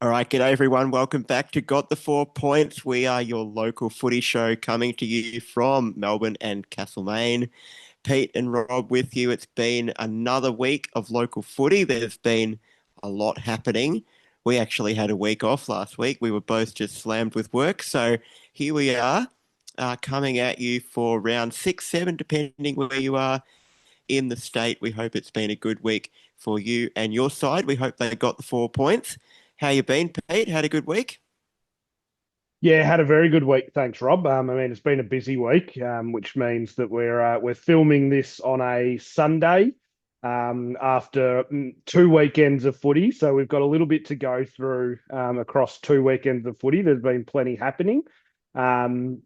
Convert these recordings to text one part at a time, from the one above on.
All right, g'day everyone. Welcome back to Got the 4 Points. We are your local footy show coming to you from Melbourne and Castlemaine. Pete and Rob with you. It's been another week of local footy. There's been a lot happening. We actually had a week off last week. We were both just slammed with work. So here we are, coming at you for round 6, 7, depending where you are in the state. We hope it's been a good week for you and your side. We hope they got the 4 points. How you been, Pete? Had a good week? Yeah, had a very good week. Thanks, Rob. It's been a busy week, which means that we're filming this on a Sunday after 2 weekends of footy. So we've got a little bit to go through across 2 weekends of footy. There's been plenty happening. Um,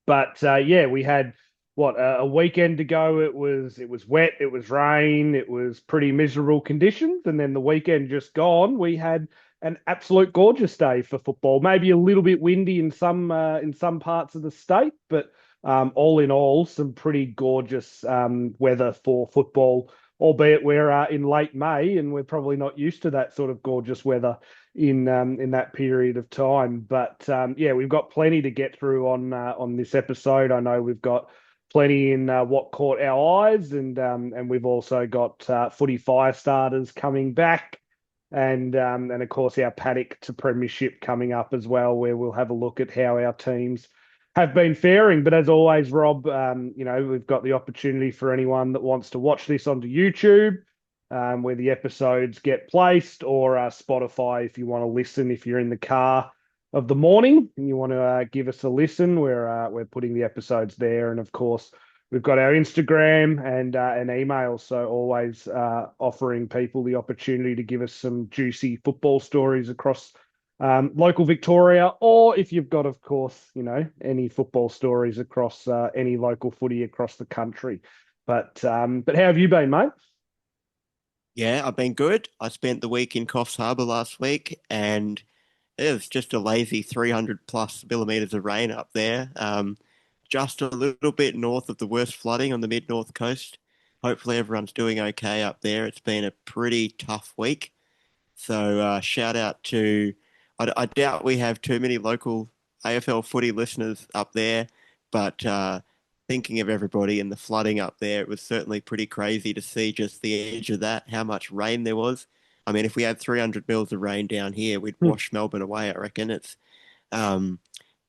but we had a weekend ago. It was wet, it was rain, it was pretty miserable conditions, and then the weekend just gone, we had an absolute gorgeous day for football. Maybe a little bit windy in some parts of the state, but all in all, some pretty gorgeous weather for football. Albeit we're in late May and we're probably not used to that sort of gorgeous weather in that period of time. But we've got plenty to get through on this episode. I know we've got plenty in what caught our eyes, and we've also got footy fire starters coming back, and of course our Paddock to Premiership coming up as well, where we'll have a look at how our teams have been faring. But as always, Rob, we've got the opportunity for anyone that wants to watch this onto YouTube, where the episodes get placed, or Spotify if you want to listen. If you're in the car of the morning and you want to give us a listen, we're putting the episodes there, and of course we've got our Instagram and an email. So always offering people the opportunity to give us some juicy football stories across local Victoria, or if you've got, of course, any football stories across any local footy across the country. But how have you been, mate? Yeah, I've been good. I spent the week in Coffs Harbour last week, and it was just a lazy 300 plus millimeters of rain up there. Just a little bit north of the worst flooding on the mid north coast. Hopefully, everyone's doing okay up there. It's been a pretty tough week. So, shout out to, I doubt we have too many local AFL footy listeners up there, but thinking of everybody and the flooding up there, it was certainly pretty crazy to see just the edge of that, how much rain there was. I mean, if we had 300 mils of rain down here, we'd Hmm. wash Melbourne away, I reckon. It's um,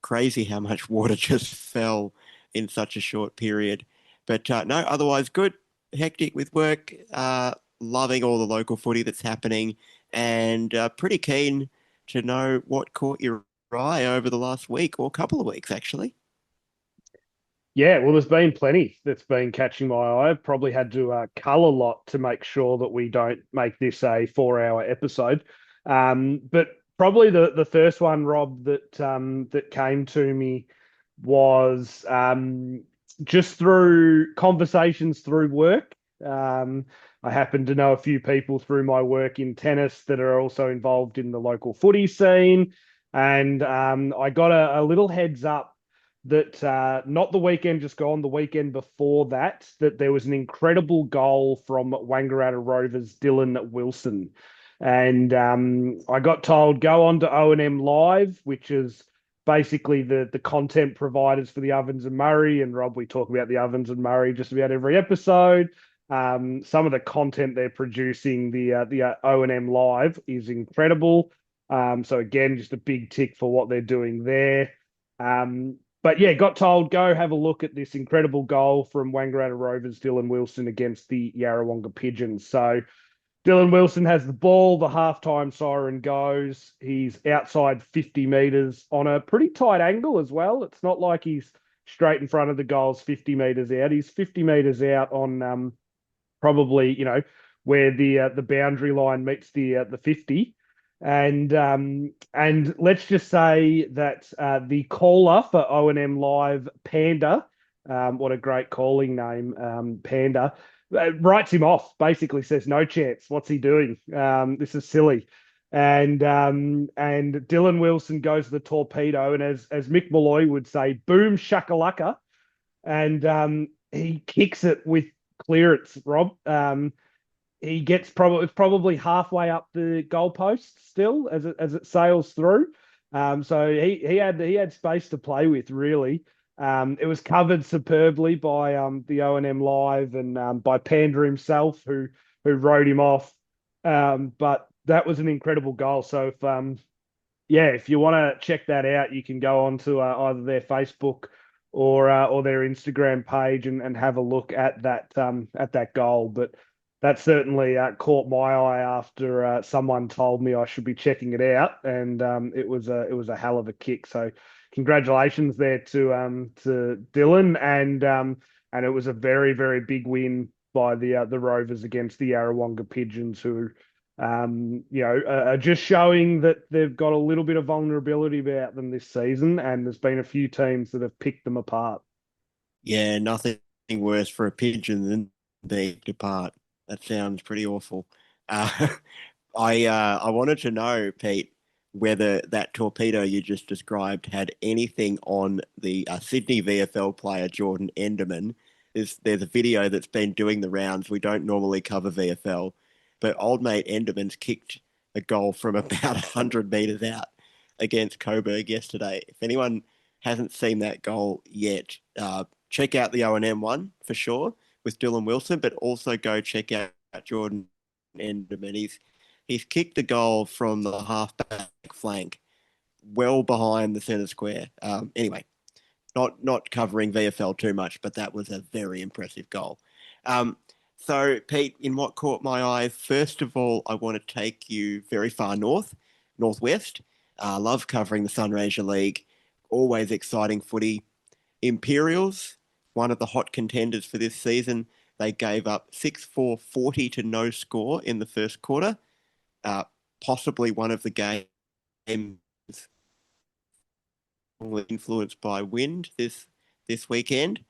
crazy how much water just fell in such a short period. But no, otherwise good. Hectic with work. Loving all the local footy that's happening, and pretty keen to know what caught your eye over the last week or couple of weeks, actually. Yeah, well, there's been plenty that's been catching my eye. I've probably had to cull a lot to make sure that we don't make this a 4 hour episode. But probably the first one, Rob, that came to me was just through conversations through work. I happen to know a few people through my work in tennis that are also involved in the local footy scene, and I got a little heads up that not the weekend just gone, the weekend before that, that there was an incredible goal from Wangaratta Rovers' Dylan Wilson. And I got told, go on to O&M Live, which is basically the content providers for the Ovens and Murray. And Rob, we talk about the Ovens and Murray just about every episode. Some of the content they're producing, the O&M Live, is incredible. So again, just a big tick for what they're doing there. But yeah, got told, go have a look at this incredible goal from Wangaratta Rovers, Dylan Wilson, against the Yarrawonga Pigeons. So Dylan Wilson has the ball, the halftime siren goes. He's outside 50 metres on a pretty tight angle as well. It's not like he's straight in front of the goals 50 metres out. He's 50 metres out on probably, where the boundary line meets the 50. And let's just say that the caller for O&M Live, Panda, what a great calling name, Panda, writes him off. Basically says no chance. What's he doing? This is silly. And Dylan Wilson goes to the torpedo, and as Mick Malloy would say, boom shakalaka, and he kicks it with clearance, Rob. he gets probably halfway up the goalpost still as it sails through. So he had space to play with really. It was covered superbly by the O&M Live and by Panda himself who wrote him off. But that was an incredible goal. So if you want to check that out, you can go on to either their Facebook or their Instagram page and have a look at that goal. But that certainly caught my eye after someone told me I should be checking it out, and it was a hell of a kick. So congratulations there to Dylan, and it was a very very big win by the Rovers against the Yarrawonga Pigeons, who just showing that they've got a little bit of vulnerability about them this season, and there's been a few teams that have picked them apart. Yeah, nothing worse for a pigeon than being apart. That sounds pretty awful. Uh, I wanted to know, Pete, whether that torpedo you just described had anything on the Sydney VFL player Jordan Enderman. There's a video that's been doing the rounds. We don't normally cover VFL, but old mate Enderman's kicked a goal from about 100 meters out against Coburg yesterday. If anyone hasn't seen that goal yet, check out the O&M one for sure with Dylan Wilson, but also go check out Jordan Enderman. He's kicked a goal from the halfback flank, well behind the centre square. Anyway, not covering VFL too much, but that was a very impressive goal. So, Pete, in what caught my eye, first of all, I want to take you very far northwest. Love covering the Sunraysia League. Always exciting footy. Imperials, one of the hot contenders for this season. They gave up 6-4 40 to no score in the first quarter. Possibly one of the games influenced by wind this weekend.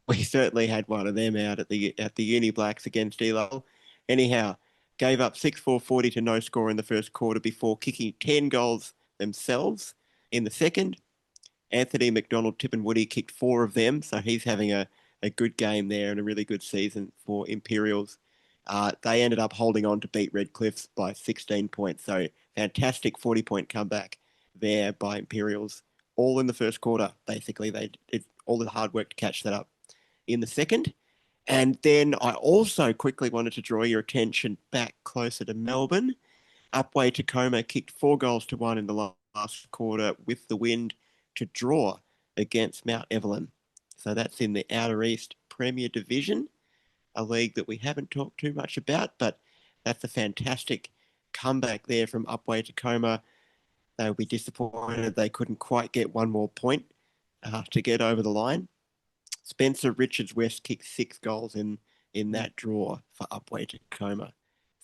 We certainly had one of them out at the Uni Blacks against D-Level. Anyhow, gave up 6-4 40 to no score in the first quarter before kicking 10 goals themselves in the second. Anthony McDonald, Tip and Woody kicked 4 of them, so he's having a good game there and a really good season for Imperials. They ended up holding on to beat Red Cliffs by 16 points, so fantastic 40-point comeback there by Imperials, all in the first quarter, basically. They did all the hard work to catch that up in the second. And then I also quickly wanted to draw your attention back closer to Melbourne. Upway Tacoma kicked 4 goals to 1 in the last quarter with the wind to draw against Mount Evelyn. So that's in the Outer East Premier Division, a league that we haven't talked too much about, but that's a fantastic comeback there from Upway Tacoma. They'll be disappointed they couldn't quite get one more point to get over the line. Spencer Richards West kicked 6 goals in that draw for Upway Tacoma.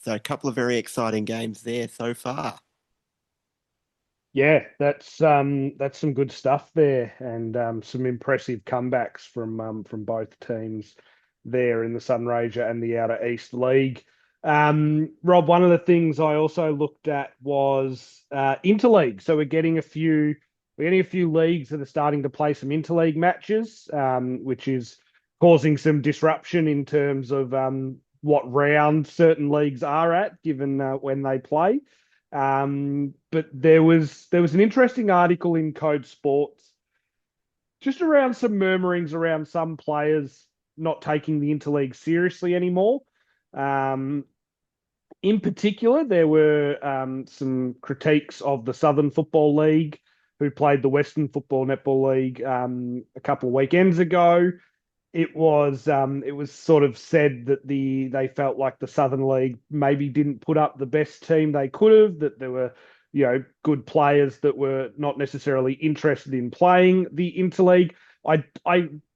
So a couple of very exciting games there so far. Yeah, that's some good stuff there, and some impressive comebacks from both teams there in the Sunraysia and the Outer East League. Rob, one of the things I also looked at was interleague. So we're getting a few leagues that are starting to play some interleague matches, which is causing some disruption in terms of what round certain leagues are at, given when they play. But there was an interesting article in Code Sports just around some murmurings around some players not taking the interleague seriously anymore. Um, in particular, there were some critiques of the Southern Football League, who played the Western Football Netball League a couple of weekends ago. It was sort of said that they felt like the Southern League maybe didn't put up the best team they could have, that there were good players that were not necessarily interested in playing the interleague. I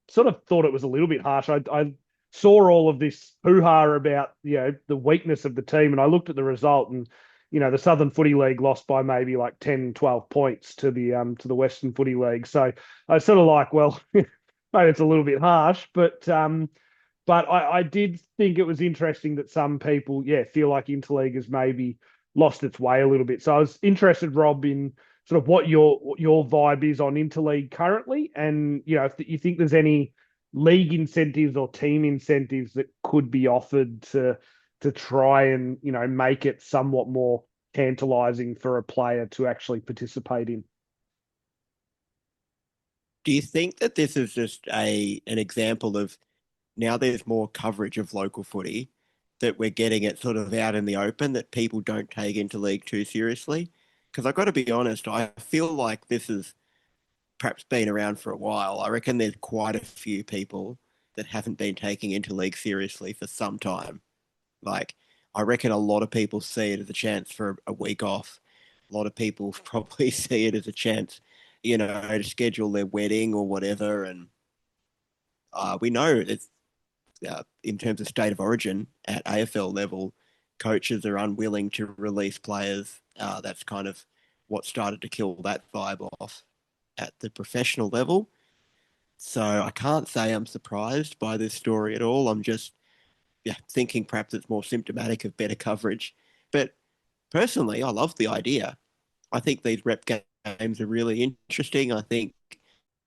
sort of thought it was a little bit harsh. I saw all of this hoo-ha about the weakness of the team, and I looked at the result, and the Southern Footy League lost by maybe like 10, 12 points to the Western Footy League. So I was sort of like, well, maybe it's a little bit harsh, but I did think it was interesting that some people, feel like Interleague has maybe lost its way a little bit. So I was interested, Rob, in sort of what your vibe is on Interleague currently, and if you think there's any league incentives or team incentives that could be offered to to try and make it somewhat more tantalizing for a player to actually participate in. Do you think that this is just a an example of now there's more coverage of local footy that we're getting it sort of out in the open that people don't take into league too seriously? Because I've got to be honest, I feel like this has perhaps been around for a while. I reckon there's quite a few people that haven't been taking interleague seriously for some time. Like, I reckon a lot of people see it as a chance for a week off. A lot of people probably see it as a chance, to schedule their wedding or whatever. And we know that in terms of state of origin at AFL level, coaches are unwilling to release players. That's kind of what started to kill that vibe off at the professional level. So I can't say I'm surprised by this story at all. I'm just thinking perhaps it's more symptomatic of better coverage. But personally, I love the idea. I think these rep games are really interesting. I think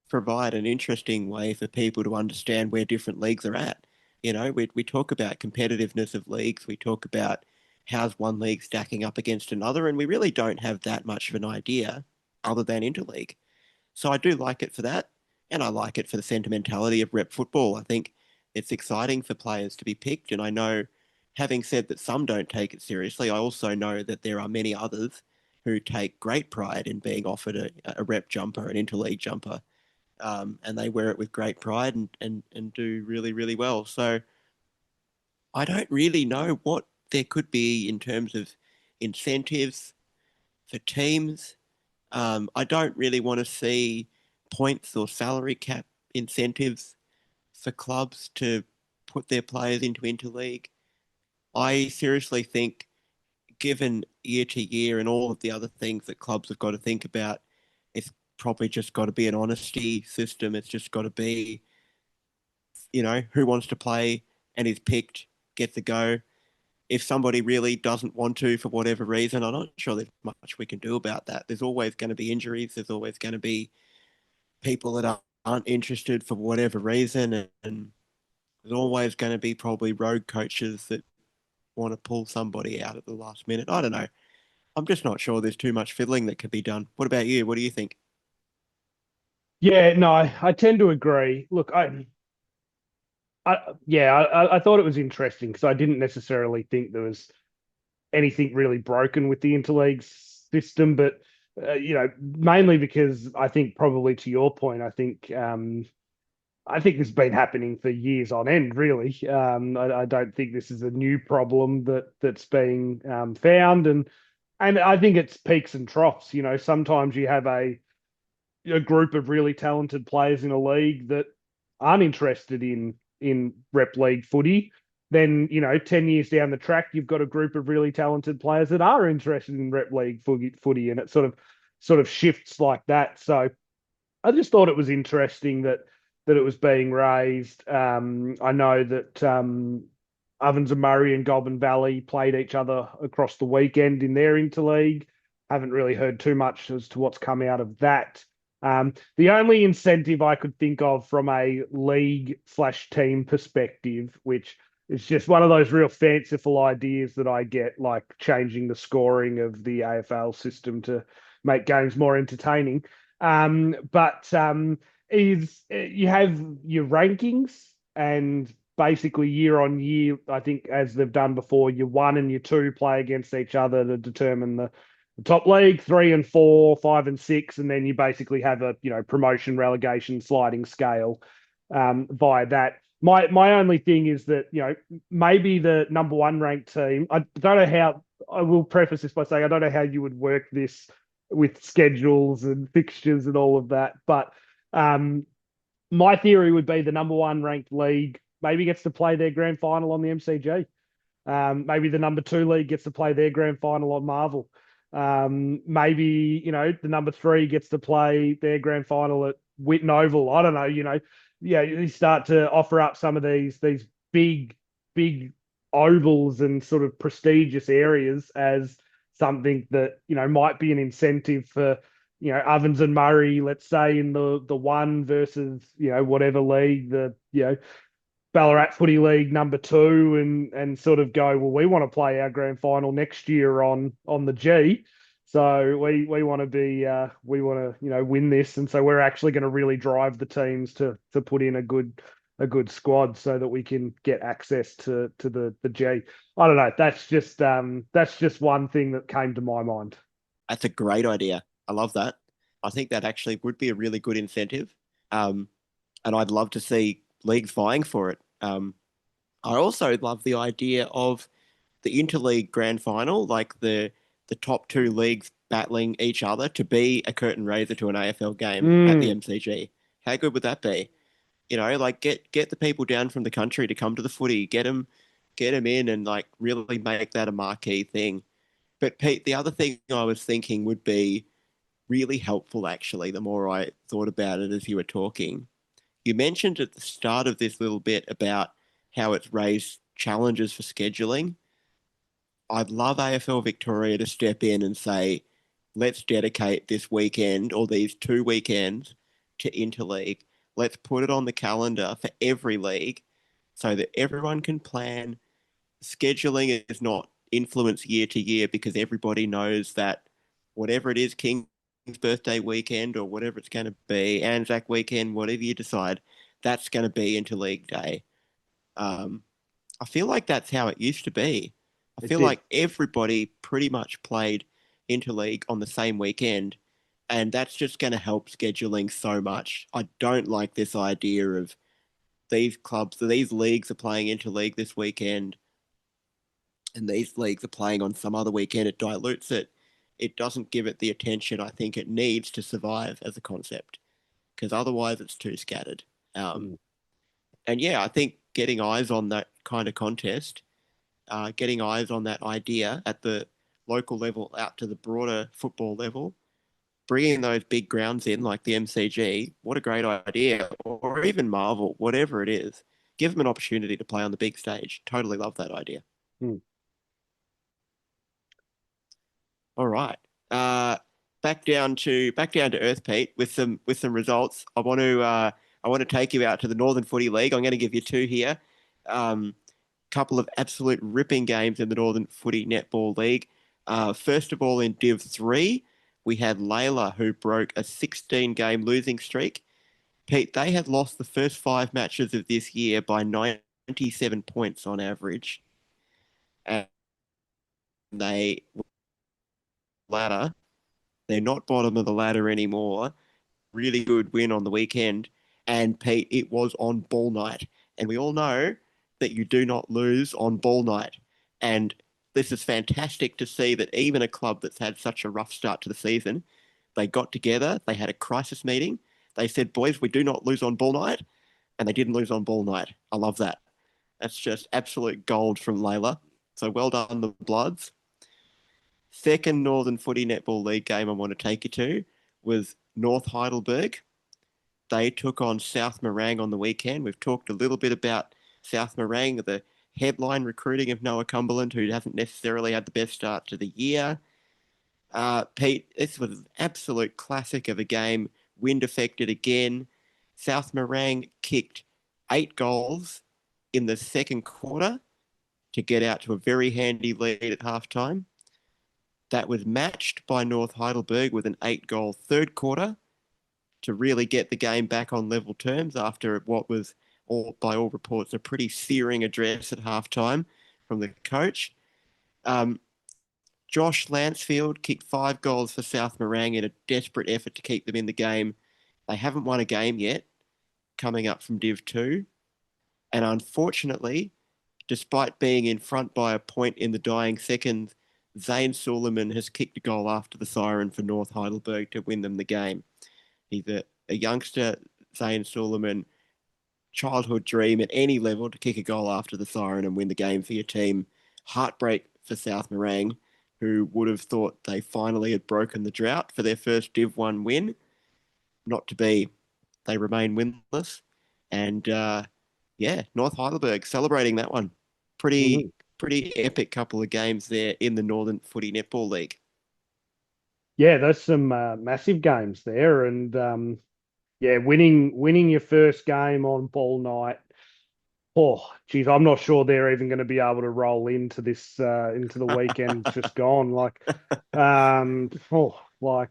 provide an interesting way for people to understand where different leagues are at. We talk about competitiveness of leagues. We talk about how's one league stacking up against another, and we really don't have that much of an idea other than interleague. So I do like it for that, and I like it for the sentimentality of rep football. I think it's exciting for players to be picked, and I know, having said that some don't take it seriously, I also know that there are many others who take great pride in being offered a rep jumper, an interleague jumper, and they wear it with great pride and do really, really well. So I don't really know what there could be in terms of incentives for teams. I don't really want to see points or salary cap incentives for clubs to put their players into interleague. I seriously think, given year to year and all of the other things that clubs have got to think about, it's probably just got to be an honesty system. It's just got to be, who wants to play and is picked gets a go. If somebody really doesn't want to for whatever reason, I'm not sure there's much we can do about that. There's always going to be injuries. There's always going to be people that aren't interested for whatever reason. And there's always going to be probably rogue coaches that want to pull somebody out at the last minute. I don't know. I'm just not sure there's too much fiddling that could be done. What about you? What do you think? Yeah, no, I tend to agree. Look, I thought it was interesting because I didn't necessarily think there was anything really broken with the interleague system, but mainly because I think probably to your point, I think this has been happening for years on end, really. I don't think this is a new problem that's being found, and I think it's peaks and troughs. Sometimes you have a group of really talented players in a league that aren't interested in rep league footy. Then 10 years down the track, you've got a group of really talented players that are interested in rep league footy, and it sort of shifts like that. So I just thought it was interesting that it was being raised. I know that Ovens and Murray and Goulburn Valley played each other across the weekend in their interleague. Haven't really heard too much as to what's come out of that. The only incentive I could think of from a league/team perspective, which is just one of those real fanciful ideas that I get, like changing the scoring of the AFL system to make games more entertaining. But is you have your rankings, and basically year on year, I think as they've done before, your one and your two play against each other to determine the top league, three and four, five and six, and then you basically have a promotion relegation sliding scale via that. My only thing is that maybe the number one ranked team. I don't know how. I will preface this by saying I don't know how you would work this with schedules and fixtures and all of that, but my theory would be the number one ranked league maybe gets to play their grand final on the MCG. Maybe the number two league gets to play their grand final on Marvel. Maybe the number three gets to play their grand final at Whitten Oval. I don't know. Yeah, you start to offer up some of these big ovals and sort of prestigious areas as something that might be an incentive for Ovens and Murray, let's say in the one versus whatever league, the Ballarat Footy League number 2 and sort of go, well, we want to play our grand final next year on the G. So we want to be we want to win this, and so we're actually going to really drive the teams to put in a good squad so that we can get access to the G. I don't know. That's just one thing that came to my mind. That's a great idea. I love that. I think that actually would be a really good incentive. Um, and I'd love to see leagues vying for it. I also love the idea of the interleague grand final, like the top two leagues battling each other to be a curtain raiser to an AFL game at the Mm, MCG. How good would that be? Like get the people down from the country to come to the footy, get them in, and like really make that a marquee thing. But Pete, the other thing I was thinking would be really helpful actually. The more I thought about it as you were talking, you mentioned at the start of this little bit about how it's raised challenges for scheduling. I'd love AFL Victoria to step in and say, let's dedicate this weekend or these 2 weekends to interleague. Let's put it on the calendar for every league so that everyone can plan. Scheduling is not influenced year to year because everybody knows that whatever it is, King's birthday weekend or whatever it's going to be, Anzac weekend, whatever you decide, that's going to be interleague day. Um, I feel like that's how it used to be. I it feel did. like everybody pretty much played interleague on the same weekend, and that's just going to help scheduling so much. I don't like this idea of these leagues are playing interleague this weekend, and these leagues are playing on some other weekend. It dilutes it. It doesn't give it the attention I think it needs to survive as a concept, because otherwise it's too scattered. Um, Mm. and yeah, I think getting eyes on that kind of contest, getting eyes on that idea at the local level out to the broader football level, bringing those big grounds in like the MCG, what a great idea. Or even Marvel, whatever it is. Give them an opportunity to play on the big stage. Totally love that idea. Mm. All right. Uh, back down to earth, Pete, with some results. I want to take you out to the Northern Footy League. I'm going to give you two here. Um, Couple of absolute ripping games in the Northern Footy Netball League. First of all, in Div 3, we had Layla, who broke a 16-game losing streak. Pete, they had lost the first 5 matches of this year by 97 points on average. And they ladder. They're not bottom of the ladder anymore. Really good win on the weekend. And Pete, it was on ball night. And we all know that you do not lose on ball night. And this is fantastic to see that even a club that's had such a rough start to the season, they got together, they had a crisis meeting. They said, boys, we do not lose on ball night. And they didn't lose on ball night. I love that. That's just absolute gold from Layla. So well done, the Bloods. Second Northern Footy Netball League game I want to take you to was North Heidelberg. They took on South Morang on the weekend. We've talked a little bit about South Morang, the headline recruiting of Noah Cumberland, who hasn't necessarily had the best start to the year. Pete, this was an absolute classic of a game. Wind affected again. South Morang kicked 8 goals in the second quarter to get out to a very handy lead at halftime. That was matched by North Heidelberg with an 8 goal third quarter to really get the game back on level terms after what was, by all reports, a pretty searing address at halftime from the coach. Um, Josh Lansfield kicked 5 goals for South Morang in a desperate effort to keep them in the game. They haven't won a game yet, coming up from Div 2. And unfortunately, despite being in front by a point in the dying seconds, Zane Suleiman has kicked a goal after the siren for North Heidelberg to win them the game. He's a youngster, Zane Suleiman, childhood dream at any level to kick a goal after the siren and win the game for your team. Heartbreak for South Morang, who would have thought they finally had broken the drought for their first Div 1 win. Not to be. They remain winless. And yeah, North Heidelberg celebrating that one. Mhm. Pretty epic couple of games there in the Northern Footy Netball League. Yeah, there's some massive games there, and yeah, winning your first game on ball night, Oh, geez, I'm not sure they're even going to be able to roll into this into the weekend just gone.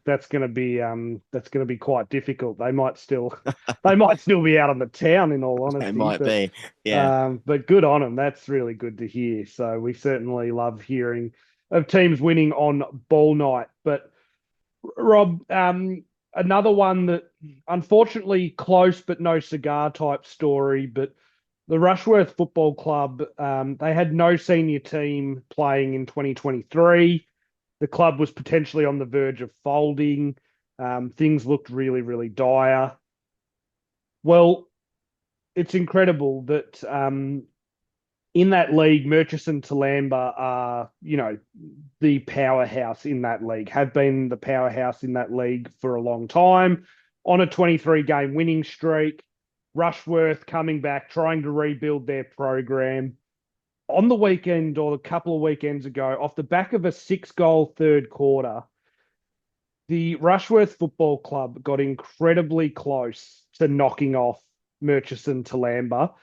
That's going to be quite difficult. They might still they might still be out on the town in all They honesty, might be. Yeah. but good on them. That's really good to hear. So we certainly love hearing of teams winning on ball night. But Rob, another one that unfortunately close but no cigar type story, but the Rushworth Football Club, they had no senior team playing in 2023. The club was potentially on the verge of folding. Things looked really, really dire. Well, it's incredible that in that league, Murchison Talamba are, the powerhouse in that league, have been the powerhouse in that league for a long time, on a 23 game winning streak. Rushworth coming back, trying to rebuild their program. On the weekend, or a couple of weekends ago, off the back of a 6 goal third quarter, the Rushworth Football Club got incredibly close to knocking off Murchison Talamba.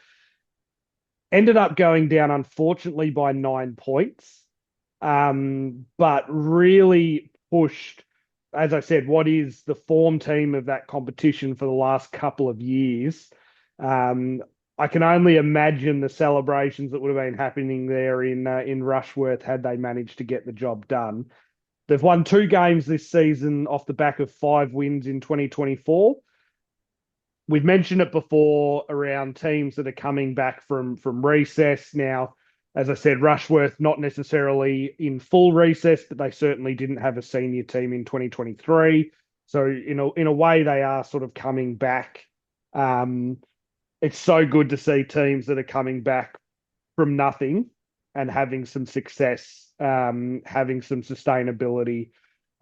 Ended up going down, unfortunately, by 9 points, but really pushed, as I said, what is the form team of that competition for the last couple of years. Um, I can only imagine the celebrations that would have been happening there in Rushworth had they managed to get the job done. They've won 2 games this season off the back of 5 wins in 2024. We've mentioned it before around teams that are coming back from recess. Now, as I said, Rushworth not necessarily in full recess, but they certainly didn't have a senior team in 2023. So in a way, they are sort of coming back. It's so good to see teams that are coming back from nothing and having some success, having some sustainability.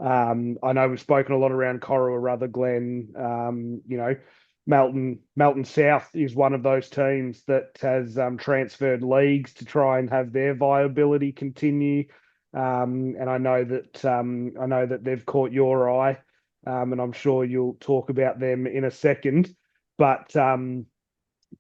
I know we've spoken a lot around Corowa Rutherglen. Melton South is one of those teams that has transferred leagues to try and have their viability continue. And I know that they've caught your eye, and I'm sure you'll talk about them in a second.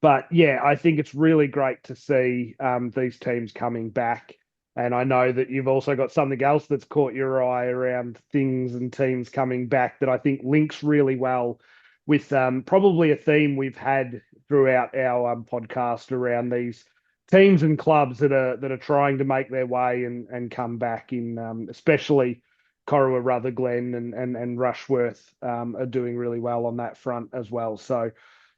But yeah, I think it's really great to see these teams coming back. And I know that you've also got something else that's caught your eye around things and teams coming back that I think links really well with probably a theme we've had throughout our podcast around these teams and clubs that are trying to make their way and come back in, especially Corowa Rutherglen and Rushworth are doing really well on that front as well. So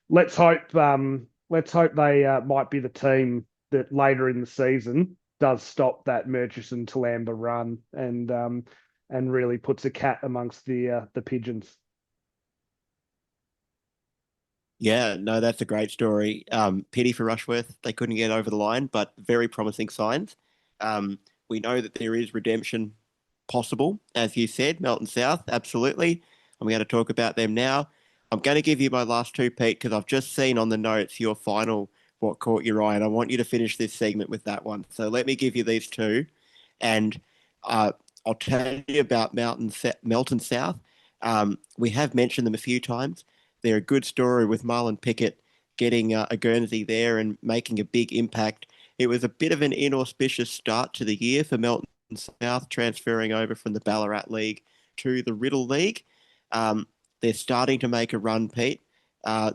let's hope they might be the team that later in the season does stop that Murchison Talamba run and really puts a cat amongst the pigeons. Yeah, no, that's a great story. Pity for Rushworth. They couldn't get over the line, but very promising signs. We know that there is redemption possible, as you said, Melton South, absolutely. I'm going to talk about them now. I'm going to give you my last two, Pete, because I've just seen on the notes your final, what caught your eye, and I want you to finish this segment with that one. So let me give you these two, and uh, I'll tell you about Melton South. We have mentioned them a few times. They're a good story with Marlon Pickett getting a Guernsey there and making a big impact. It was a bit of an inauspicious start to the year for Melton South, transferring over from the Ballarat League to the Riddle League. They're starting to make a run, Pete.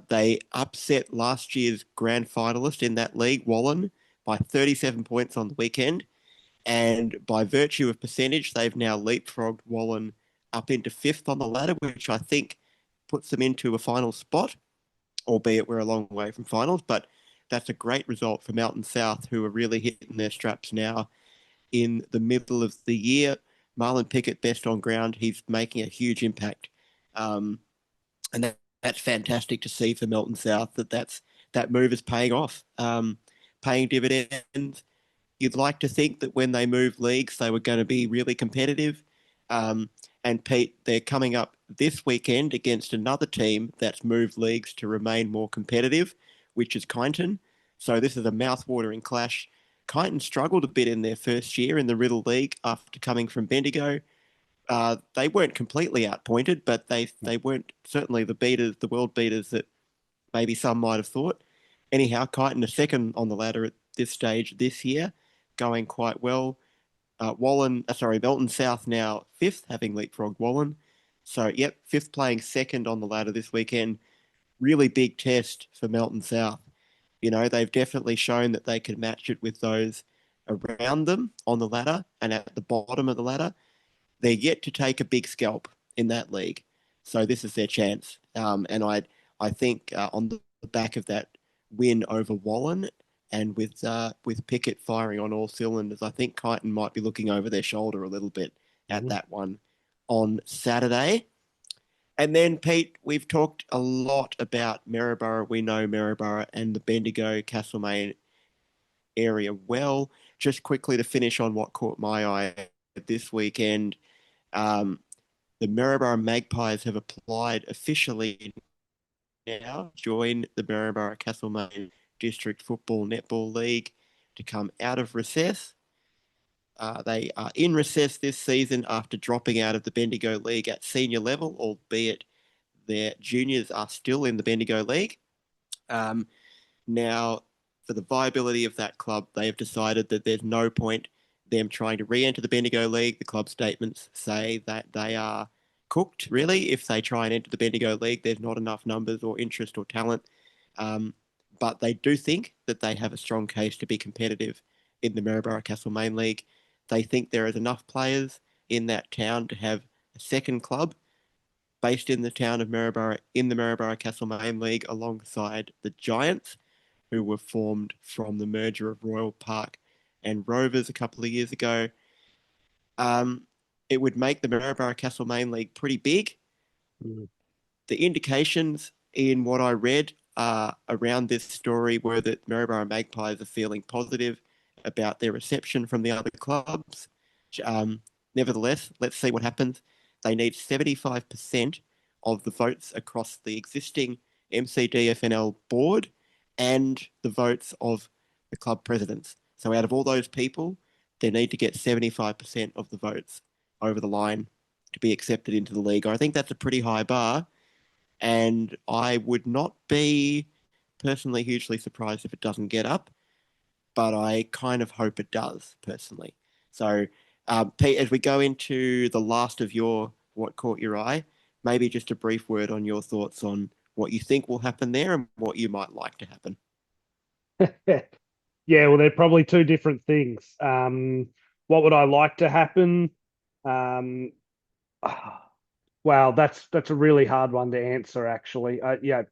They upset last year's grand finalist in that league, Wallen, by 37 points on the weekend. And by virtue of percentage, they've now leapfrogged Wallen up into fifth on the ladder, which I think puts them into a final spot, albeit we're a long way from finals. But that's a great result for Melton South, who are really hitting their straps now in the middle of the year. Marlon Pickett, best on ground. He's making a huge impact. And that's fantastic to see for Melton South that move is paying off, paying dividends. You'd like to think that when they move leagues, they were going to be really competitive. And Pete, they're coming up this weekend against another team that's moved leagues to remain more competitive, which is Kyneton. So this is a mouth-watering clash. Kyneton struggled a bit in their first year in the Riddle League after coming from Bendigo. They weren't completely outpointed, but they weren't certainly the beaters, the world beaters that maybe some might have thought. Anyhow, Kyneton are second on the ladder at this stage this year, going quite well. Melton South now fifth, having leapfrogged Wallen. So, yep, fifth playing second on the ladder this weekend. Really big test for Melton South. You know, they've definitely shown that they can match it with those around them on the ladder and at the bottom of the ladder. They're yet to take a big scalp in that league. So this is their chance. And I think on the back of that win over Wallen and with Pickett firing on all cylinders, I think Kyneton might be looking over their shoulder a little bit at Mhm. that one on Saturday. And then, Pete, we've talked a lot about Maryborough. We know Maryborough and the Bendigo Castlemaine area well. Just quickly to finish on what caught my eye this weekend, um, the Maryborough Magpies have applied officially now to join the Maryborough Castlemaine District Football Netball League to come out of recess. They are in recess this season after dropping out of the Bendigo League at senior level, albeit their juniors are still in the Bendigo League. Um, Now, for the viability of that club, they have decided that there's no point them trying to re-enter the Bendigo League. The club statements say that they are cooked, really. If they try and enter the Bendigo League, there's not enough numbers or interest or talent. Um, but they do think that they have a strong case to be competitive in the Maryborough Castlemaine League. They think there is enough players in that town to have a second club based in the town of Maryborough in the Maryborough Castlemaine League alongside the Giants, who were formed from the merger of Royal Park and Rovers a couple of years ago. Um, it would make the Maryborough Castlemaine League pretty big. Mhm. The indications in what I read around this story were that Maryborough Magpies are feeling positive about their reception from the other clubs. Um, Nevertheless, let's see what happens. They need 75% of the votes across the existing MCDFNL board and the votes of the club presidents. So out of all those people, they need to get 75% of the votes over the line to be accepted into the league. I think that's a pretty high bar, and I would not be personally hugely surprised if it doesn't get up, but I kind of hope it does personally. So, Pete, as we go into the last of your what caught your eye, maybe just a brief word on your thoughts on what you think will happen there and what you might like to happen. Yeah, well, they're probably two different things. What would I like to happen? Um, wow, that's a really hard one to answer, actually. Yeah,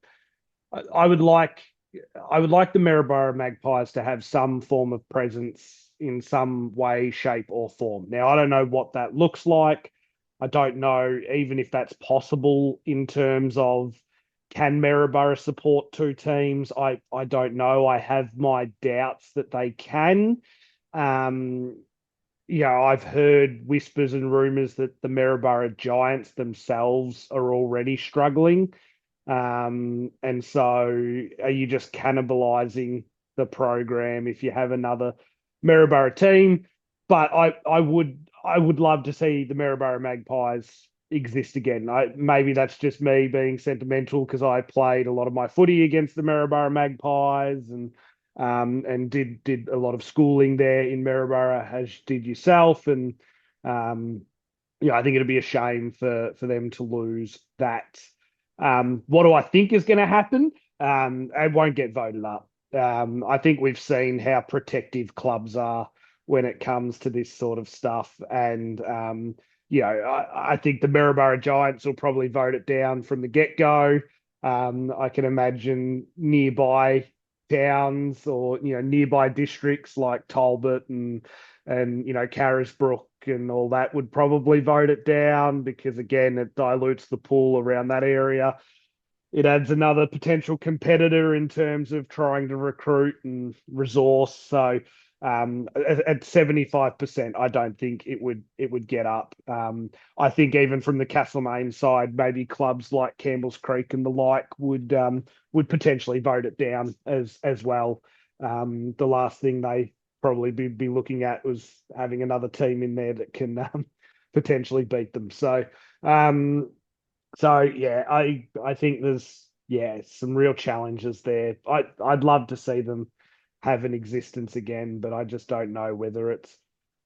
I would like the Maryborough Magpies to have some form of presence in some way, shape, or form. Now, I don't know what that looks like. I don't know even if that's possible in terms of can Maryborough support two teams. I don't know. I have my doubts that they can. Um, I've heard whispers and rumors that the Maryborough Giants themselves are already struggling. And so are you just cannibalizing the program if you have another Maryborough team? But I would love to see the Maryborough Magpies exist again. Maybe that's just me being sentimental because I played a lot of my footy against the Maryborough Magpies and did a lot of schooling there in Maryborough, as did yourself. And um, I think it'd be a shame for them to lose that. What do I think is going to happen? It won't get voted up. I think we've seen how protective clubs are when it comes to this sort of stuff, and I think the Maryborough Giants will probably vote it down from the get go. I can imagine nearby towns or nearby districts like Talbot and Carisbrook and all that would probably vote it down because again it dilutes the pool around that area. It adds another potential competitor in terms of trying to recruit and resource. So at 75%, I don't think it would get up. I think even from the Castlemaine side, maybe clubs like Campbell's Creek and the like would potentially vote it down as well. The last thing they probably be looking at was having another team in there that can potentially beat them. Um, so yeah, I think yeah, some real challenges there. I'd love to see them have an existence again, but I just don't know whether it's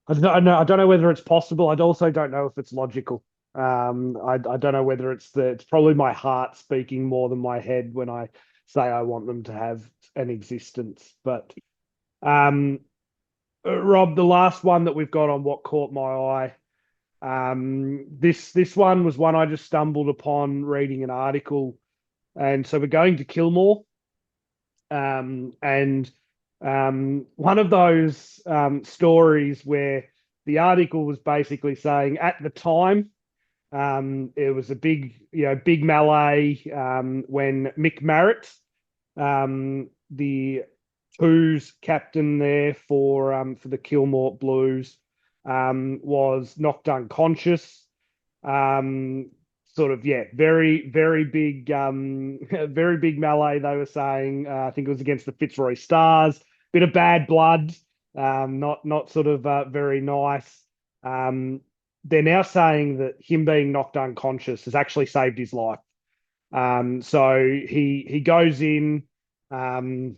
I don't know whether it's possible. I also don't know if it's logical. I don't know whether it's probably my heart speaking more than my head when I say I want them to have an existence. But um, Rob, the last one that we've got on what caught my eye. This one was one I just stumbled upon reading an article, and so we're going to Kilmore, and one of those stories where the article was basically saying at the time it was a big melee when Mick Marrett, the twos captain there for the Kilmore Blues, was knocked unconscious. Um, Sort of, yeah, very, very big, very big melee. They were saying, I think it was against the Fitzroy Stars. Bit of bad blood, not sort of very nice. Um, they're now saying that him being knocked unconscious has actually saved his life. So he goes in, um,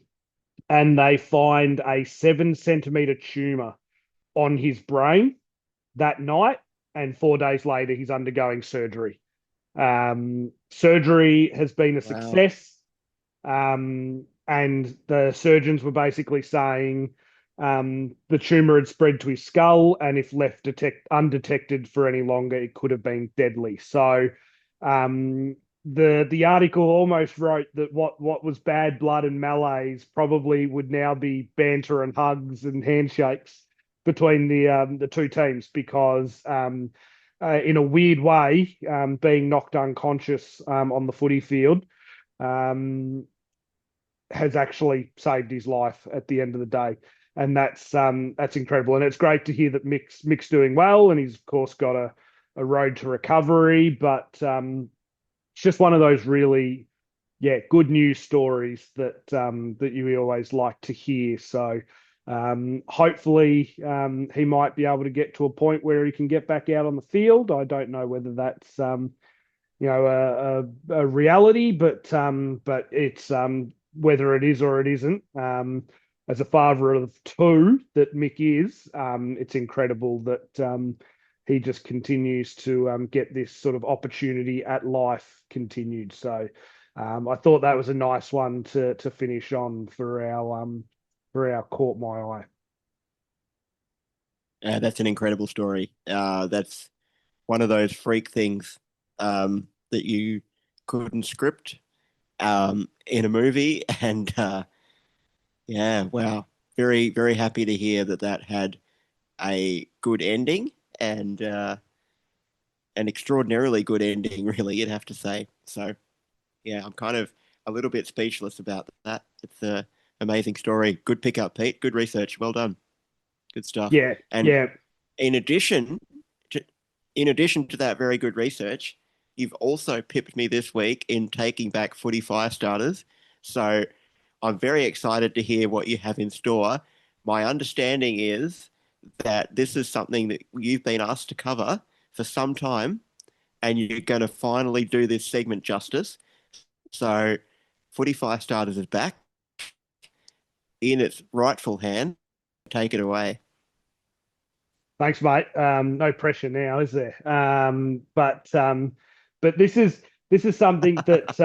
and they find a 7 centimeter tumor on his brain that night, and 4 days later he's undergoing surgery. Surgery has been a Wow. success, and the surgeons were basically saying the tumor had spread to his skull, and if left undetected for any longer, it could have been deadly. So, the article almost wrote that what was bad blood and malaise probably would now be banter and hugs and handshakes between the two teams because in a weird way, being knocked unconscious on the footy field um, has actually saved his life at the end of the day, and that's incredible. And it's great to hear that Mick's doing well, and he's of course got a road to recovery. But it's just one of those really, yeah, good news stories that you always like to hear. So hopefully he might be able to get to a point where he can get back out on the field. I don't know whether that's a reality, but it's whether it is or it isn't. As a father of two that Mick is, it's incredible that he just continues to get this sort of opportunity at life continued. So I thought that was a nice one to finish on for our caught my eye. That's an incredible story. That's one of those freak things that you couldn't script in a movie. And yeah, wow. Very, very happy to hear that that had a good ending and an extraordinarily good ending, really, you'd have to say. So, yeah, I'm kind of a little bit speechless about that. It's a amazing story. Good pickup, Pete. Good research. Well done. Good stuff. Yeah, And yeah. in addition to in addition to that very good research, you've also pipped me this week in taking back footy fire starters. So I'm very excited to hear what you have in store. My understanding is that this is something that you've been asked to cover for some time, and you're going to finally do this segment justice. So, footy fire starters is back in its rightful hand. Take it away. Thanks, mate. No pressure now, is there? But this is something that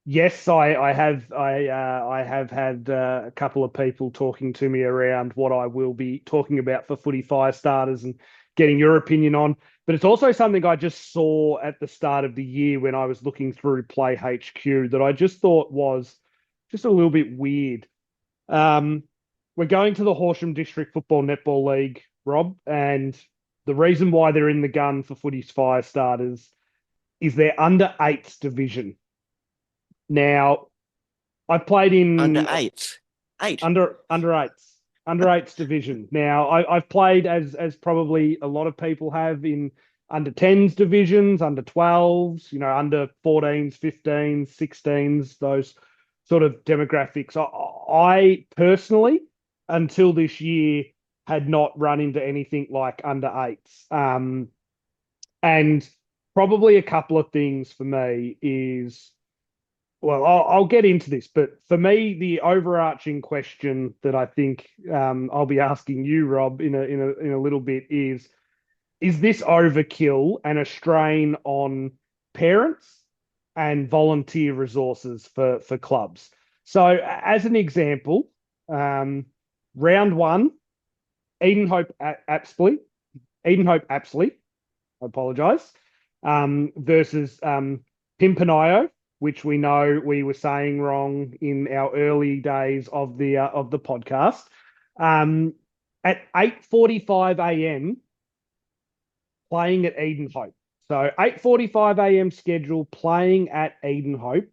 yes, I have had a couple of people talking to me around what I will be talking about for footy fire starters and getting your opinion on. But it's also something I just saw at the start of the year when I was looking through Play HQ that I just thought was just a little bit weird. Um, we're going to the Horsham District Football Netball League, Rob, and the reason why they're in the gun for footy's fire starters is they're under eights division. Now, I've played Under in eight. Eight. under eights division. Now, I've played as probably a lot of people have in under 10s divisions, under 12s, under 14s, 15s, 16s, those sort of demographics. I personally, until this year, had not run into anything like under eights. And probably a couple of things for me is, well, I'll get into this, but for me, the overarching question that I think I'll be asking you, Rob, in a little bit is this overkill and a strain on parents and volunteer resources for clubs? So, as an example, um, round one, Eden Hope Apsley, Eden Hope Apsley, I apologise, versus Pimpernio, which we know we were saying wrong in our early days of the podcast. Um, at 8:45 a.m. playing at Eden Hope. So 8:45 a.m. schedule playing at Eden Hope.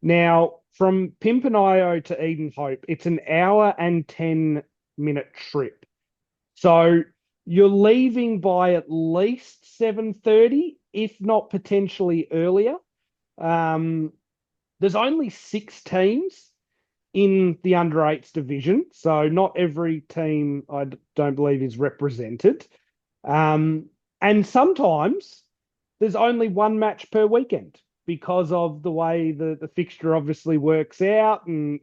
Now, from Pimpernio to Eden Hope, it's an hour and 10-minute trip. So you're leaving by at least 7:30, if not potentially earlier. Um, there's only 6 teams in the under eights division, so not every team I don't believe is represented. Um, and sometimes there's only one match per weekend because of the way the fixture obviously works out. And,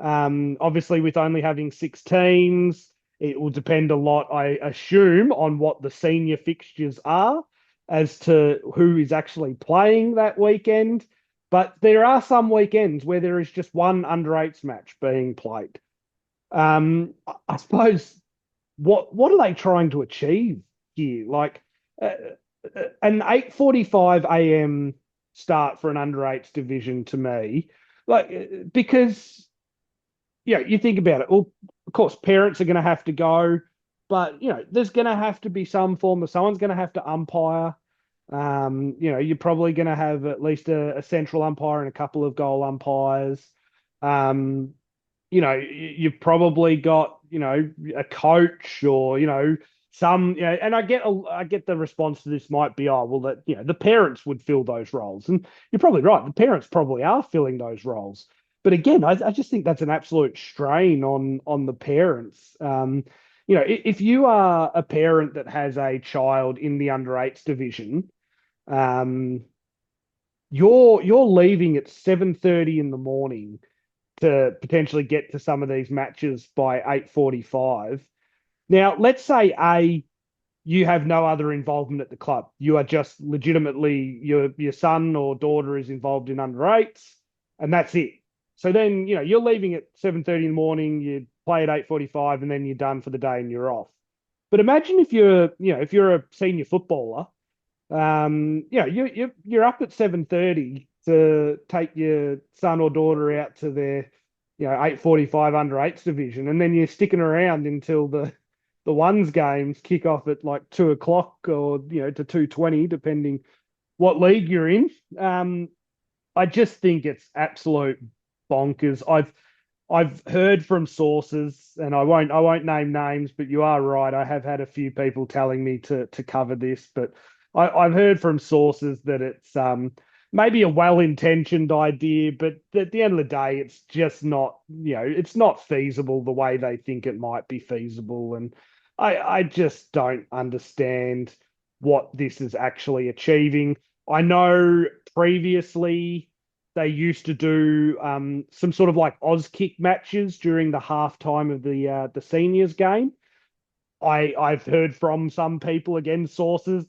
obviously with only having 6 teams, it will depend a lot, I assume, on what the senior fixtures are as to who is actually playing that weekend. But there are some weekends where there is just one under eights match being played. I suppose what are they trying to achieve here? Like uh, an 8:45 a.m. start for an under eights division to me, because you think about it. Well, of course, parents are going to have to go, but there's going to have to be some form of someone's going to have to umpire. You're probably going to have at least a central umpire and a couple of goal umpires. Um, you've probably got, a coach or, some, and I get the response to this might be, oh, well, that, the parents would fill those roles. And you're probably right. The parents probably are filling those roles. But again, I just think that's an absolute strain on the parents. If you are a parent that has a child in the under eights division, um, you're leaving at 7:30 in the morning to potentially get to some of these matches by 8:45. Now, let's say you have no other involvement at the club. You are just legitimately your son or daughter is involved in under eights, and that's it. So then, you're leaving at 7:30 in the morning, you play at 8:45, and then you're done for the day and you're off. But imagine if you're a senior footballer, you're up at 7:30 to take your son or daughter out to their 8:45 under eights division, and then you're sticking around until the ones games kick off at like 2 o'clock or to 2:20, depending what league you're in. I just think it's absolute bonkers. I've heard from sources, and I won't name names, but you are right. I have had a few people telling me to cover this, but I've heard from sources that it's maybe a well-intentioned idea, but at the end of the day, it's just not, it's not feasible the way they think it might be feasible. And I just don't understand what this is actually achieving. I know previously they used to do some sort of like Auskick matches during the halftime of the seniors game. I've heard from some people, again, sources,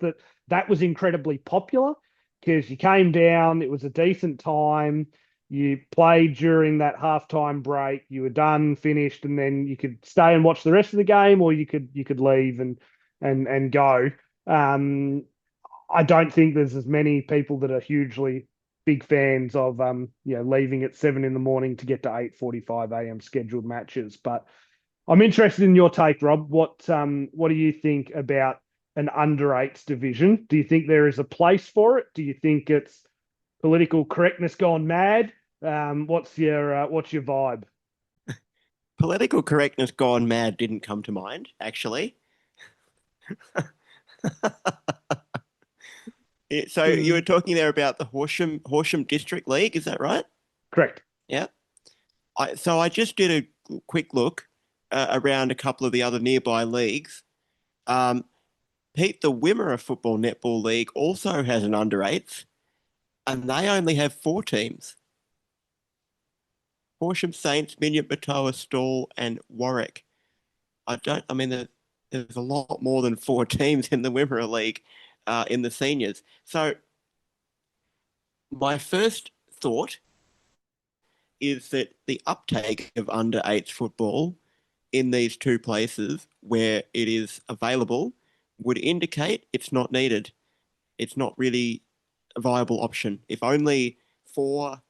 that was incredibly popular because you came down, it was a decent time, you played during that halftime break, you were done, finished, and then you could stay and watch the rest of the game, or you could leave and go. Um, I don't think there's as many people that are hugely big fans of leaving at 7 in the morning to get to 8:45 a.m. scheduled matches, but I'm interested in your take, Rob. What do you think about an under eights division? Do you think there is a place for it? Do you think it's political correctness gone mad? What's your vibe? Political correctness gone mad didn't come to mind, actually. So you were Mm, talking there about the Horsham District League, is that right? correct. Yeah. So I just did a quick look around a couple of the other nearby leagues. Um, Pete, the Wimmera Football Netball League also has an under eights, and they only have four teams: Horsham Saints, Minyip Matoa, Stawell, and Warwick. I mean, there's a lot more than four teams in the Wimmera League in the seniors. So my first thought is that the uptake of under eights football in these two places where it is available would indicate it's not needed. It's not really a viable option. If only four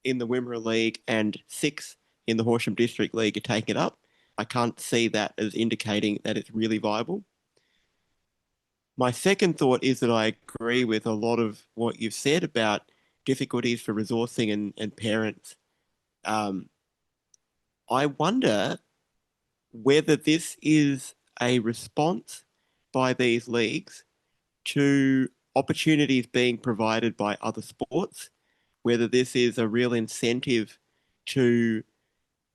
in the Wimmera League and six in the Horsham District League are taking it up, I can't see that as indicating that it's really viable. My second thought is that I agree with a lot of what you've said about difficulties for resourcing and parents. Um, I wonder whether this is a response by these leagues to opportunities being provided by other sports, whether this is a real incentive to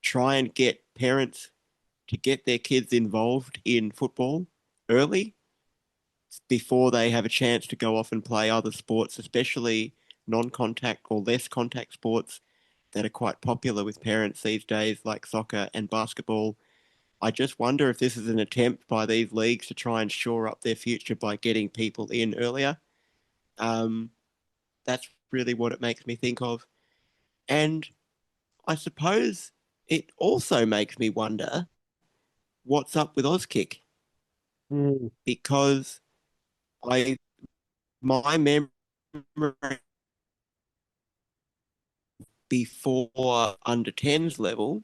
try and get parents to get their kids involved in football early before they have a chance to go off and play other sports, especially non-contact or less contact sports that are quite popular with parents these days, like soccer and basketball. I just wonder if this is an attempt by these leagues to try and shore up their future by getting people in earlier. Um, that's really what it makes me think of. And I suppose it also makes me wonder what's up with Auskick, Mm. because I my memory before under 10s level,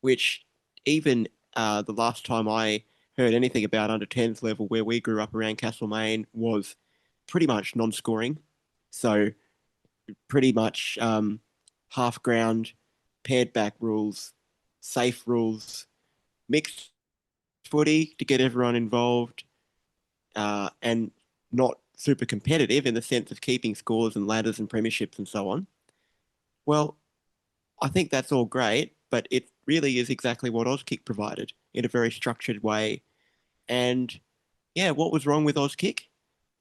which even the last time I heard anything about under 10s level where we grew up around Castlemaine was pretty much non-scoring. So pretty much half ground, paired back rules, safe rules, mixed footy to get everyone involved, and not super competitive in the sense of keeping scores and ladders and premierships and so on. Well, I think that's all great, but it really is exactly what Auskick provided in a very structured way. And yeah, what was wrong with Auskick?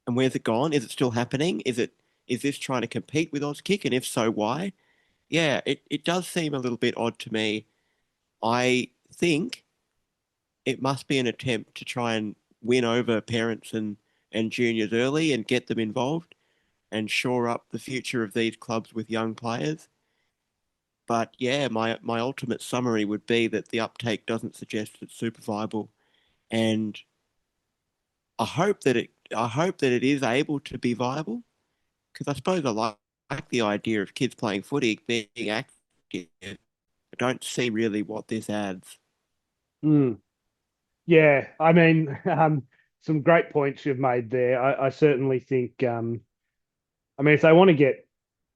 And where's it gone? Is it still happening? Is this trying to compete with Auskick? And if so, why? Yeah, it does seem a little bit odd to me. I think it must be an attempt to try and win over parents and juniors early and get them involved and shore up the future of these clubs with young players. But yeah, my ultimate summary would be that the uptake doesn't suggest it's super viable, and I hope that it is able to be viable, because I suppose like the idea of kids playing footy, being active. I don't see really what this adds. Mm. Yeah, I mean, some great points you've made there. I certainly think, I mean, if they want to get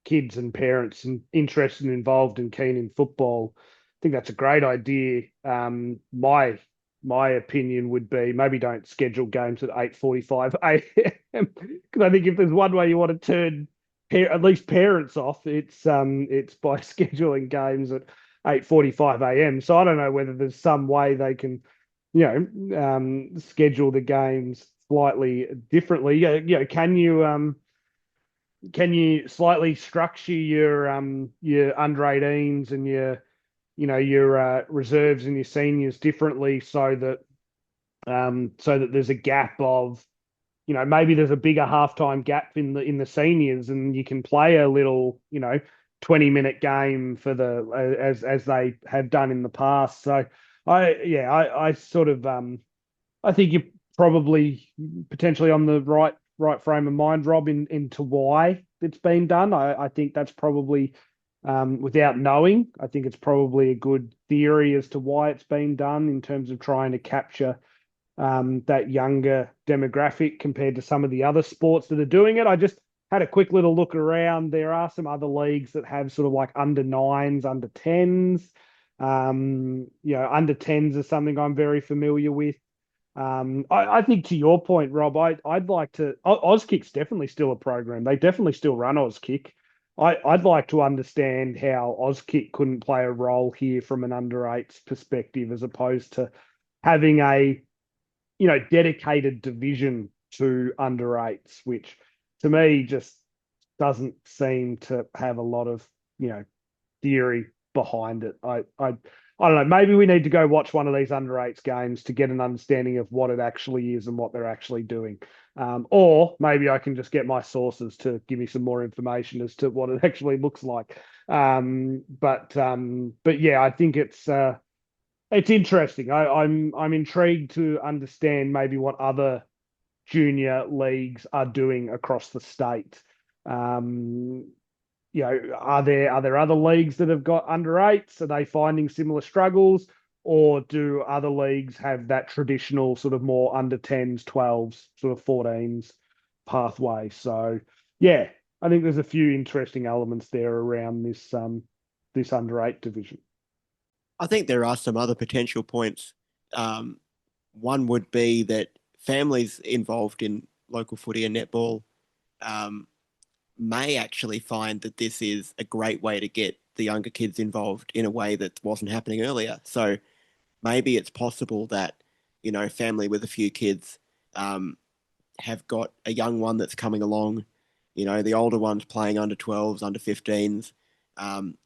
kids and parents and interested and involved and keen in football, I think that's a great idea. My opinion would be maybe don't schedule games at 8:45 a.m. because I think if there's one way you want to turn at least parents off, it's by scheduling games at 8:45 a.m. So I don't know whether there's some way they can, schedule the games slightly differently. Can you slightly structure your under 18s and your reserves and your seniors differently so that there's a gap of maybe there's a bigger halftime gap in the seniors and you can play a little 20-minute game for the as they have done in the past. So I sort of I think you're probably potentially on the right frame of mind, Rob, into why it's been done. I think that's probably without knowing, I think it's probably a good theory as to why it's been done in terms of trying to capture that younger demographic compared to some of the other sports that are doing it. I just had a quick little look around. There are some other leagues that have sort of like under nines, under tens. Under tens is something I'm very familiar with. I think to your point, Rob, I'd like to. Auskick's definitely still a program. They definitely still run Auskick. I'd like to understand how Auskick couldn't play a role here from an under eights perspective, as opposed to having a dedicated division to under eights, which to me just doesn't seem to have a lot of, you know, theory behind it. I don't know. Maybe we need to go watch one of these under eights games to get an understanding of what it actually is and what they're actually doing. Or maybe I can just get my sources to give me some more information as to what it actually looks like. But yeah, I think it's interesting. I'm intrigued to understand maybe what other junior leagues are doing across the state. Um, are there other leagues that have got under eights? Are they finding similar struggles, or do other leagues have that traditional sort of more under 10s, 12s, sort of 14s pathway? So yeah, I think there's a few interesting elements there around this under eight division. I think there are some other potential points. Um, One would be that families involved in local footy and netball um, may actually find that this is a great way to get the younger kids involved in a way that wasn't happening earlier. So maybe it's possible that, family with a few kids um, have got a young one that's coming along, the older one's playing under 12s, under 15s, um,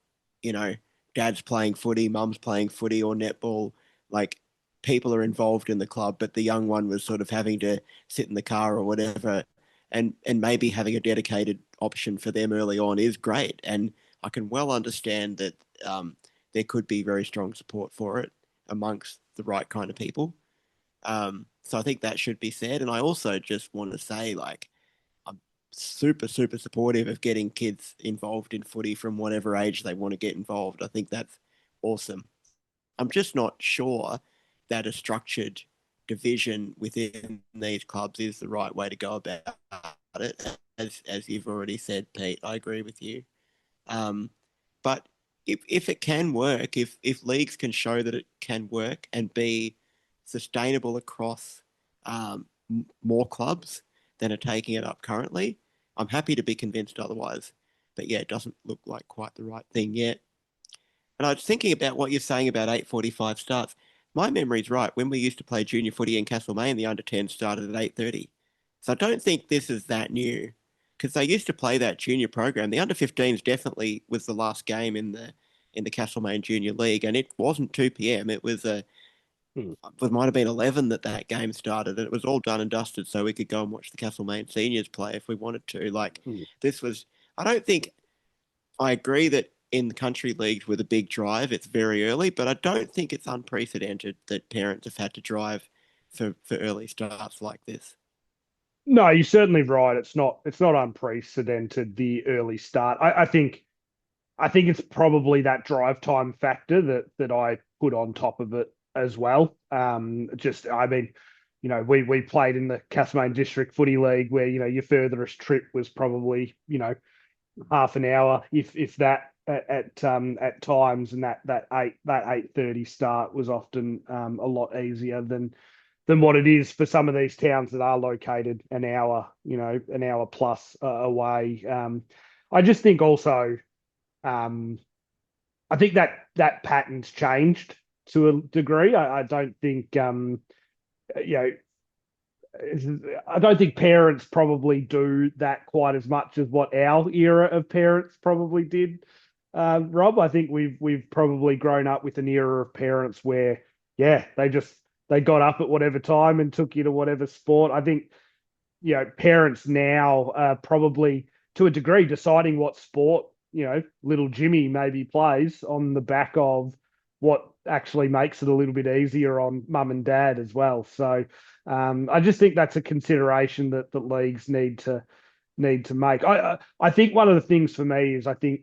you know, dad's playing footy, mum's playing footy or netball. Like people are involved in the club, but the young one was sort of having to sit in the car or whatever. And maybe having a dedicated option for them early on is great. And I can well understand that there could be very strong support for it amongst the right kind of people. So I think that should be said. And I also just want to say, like, I'm super, super supportive of getting kids involved in footy from whatever age they want to get involved. I think that's awesome. I'm just not sure that a structured division within these clubs is the right way to go about it. As you've already said, Pete, I agree with you. Um, but if it can work, if leagues can show that it can work and be sustainable across more clubs than are taking it up currently, I'm happy to be convinced otherwise. But yeah, it doesn't look like quite the right thing yet. And I was thinking about what you're saying about 8:45 starts. My memory's right. When we used to play junior footy in Castlemaine, the under 10 started at 8:30. So I don't think this is that new because they used to play that junior program. The under 15s definitely was the last game in the Castlemaine Junior League, and it wasn't 2 p.m. It was Hmm. it might have been 11 that game started, and it was all done and dusted, so we could go and watch the Castlemaine seniors play if we wanted to. Like Hmm. this was, I don't think I agree that in the country leagues with a big drive, it's very early, but I don't think it's unprecedented that parents have had to drive for early starts like this. No, you're certainly right. It's not unprecedented, the early start. I think it's probably that drive time factor that I put on top of it as well. Just I mean, we played in the Castlemaine District Footy League where, your furthest trip was probably, half an hour, if that at times, and that 8:30 start was often a lot easier than what it is for some of these towns that are located an hour plus away. I just think also, um, I think that pattern's changed to a degree. I don't think you know I don't think parents probably do that quite as much as what our era of parents probably did. Rob, I think we've probably grown up with an era of parents where, yeah, they got up at whatever time and took you to whatever sport. I think, parents now are probably to a degree deciding what sport, little Jimmy maybe plays on the back of what actually makes it a little bit easier on mum and dad as well. So I just think that's a consideration that the leagues need to make. I think one of the things for me is I think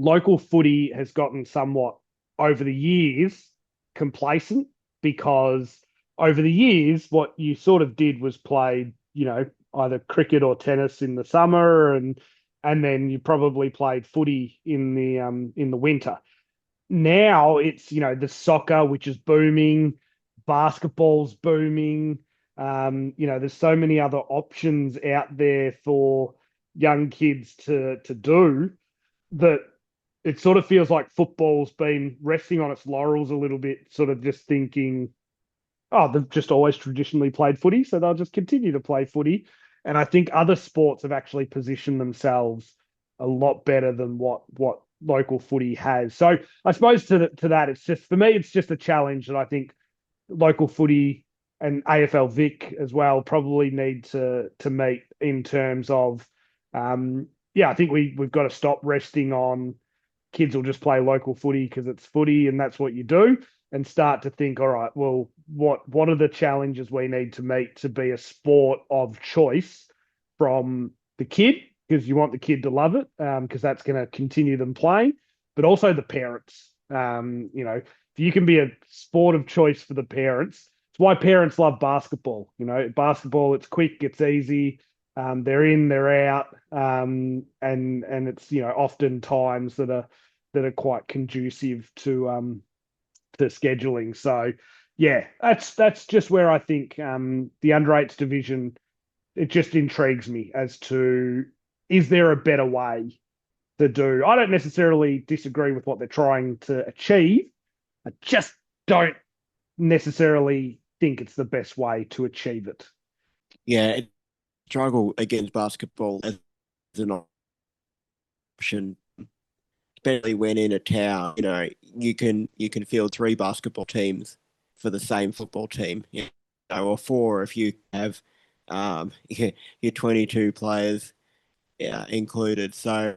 local footy has gotten somewhat over the years complacent because over the years what you sort of did was played, either cricket or tennis in the summer, and then you probably played footy in the winter. Now it's, the soccer, which is booming, basketball's booming. There's so many other options out there for young kids to do that it sort of feels like football's been resting on its laurels a little bit, sort of just thinking, Oh, they've just always traditionally played footy, so they'll just continue to play footy. And I think other sports have actually positioned themselves a lot better than what local footy has. So I suppose to that, it's just for me, it's just a challenge that I think local footy and AFL Vic as well probably need to meet in terms of yeah, I think we've got to stop resting on kids will just play local footy because it's footy and that's what you do, and start to think, all right, well, what are the challenges we need to meet to be a sport of choice from the kid, because you want the kid to love it, because that's going to continue them playing, but also the parents. If you can be a sport of choice for the parents, it's why parents love basketball. Basketball, it's quick, it's easy. They're in, they're out, and it's often times that are quite conducive to scheduling. So yeah, that's just where I think the under eights division, it just intrigues me as to, is there a better way to do? I don't necessarily disagree with what they're trying to achieve. I just don't necessarily think it's the best way to achieve it. Yeah, it struggle against basketball as an option, especially when in a town, you can field three basketball teams for the same football team, or four if you have your 22 players included. So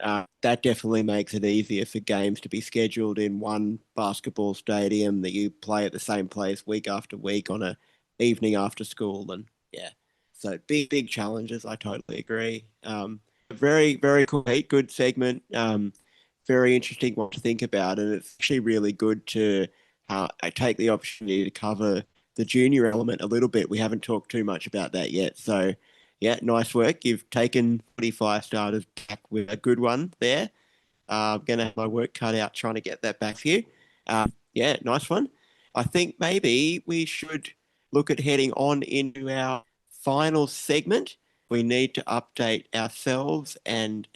that definitely makes it easier for games to be scheduled in one basketball stadium that you play at the same place week after week on a evening after school. And yeah, so big challenges. I totally agree. Very, very cool, Pete. Good segment. Very interesting one to think about, and it's actually really good to take the opportunity to cover the junior element a little bit. We haven't talked too much about that yet, so yeah, nice work. You've taken 45 starters back with a good one there. I'm going to have my work cut out trying to get that back for you. Yeah, nice one. I think maybe we should look at heading on into our final segment. We need to update ourselves and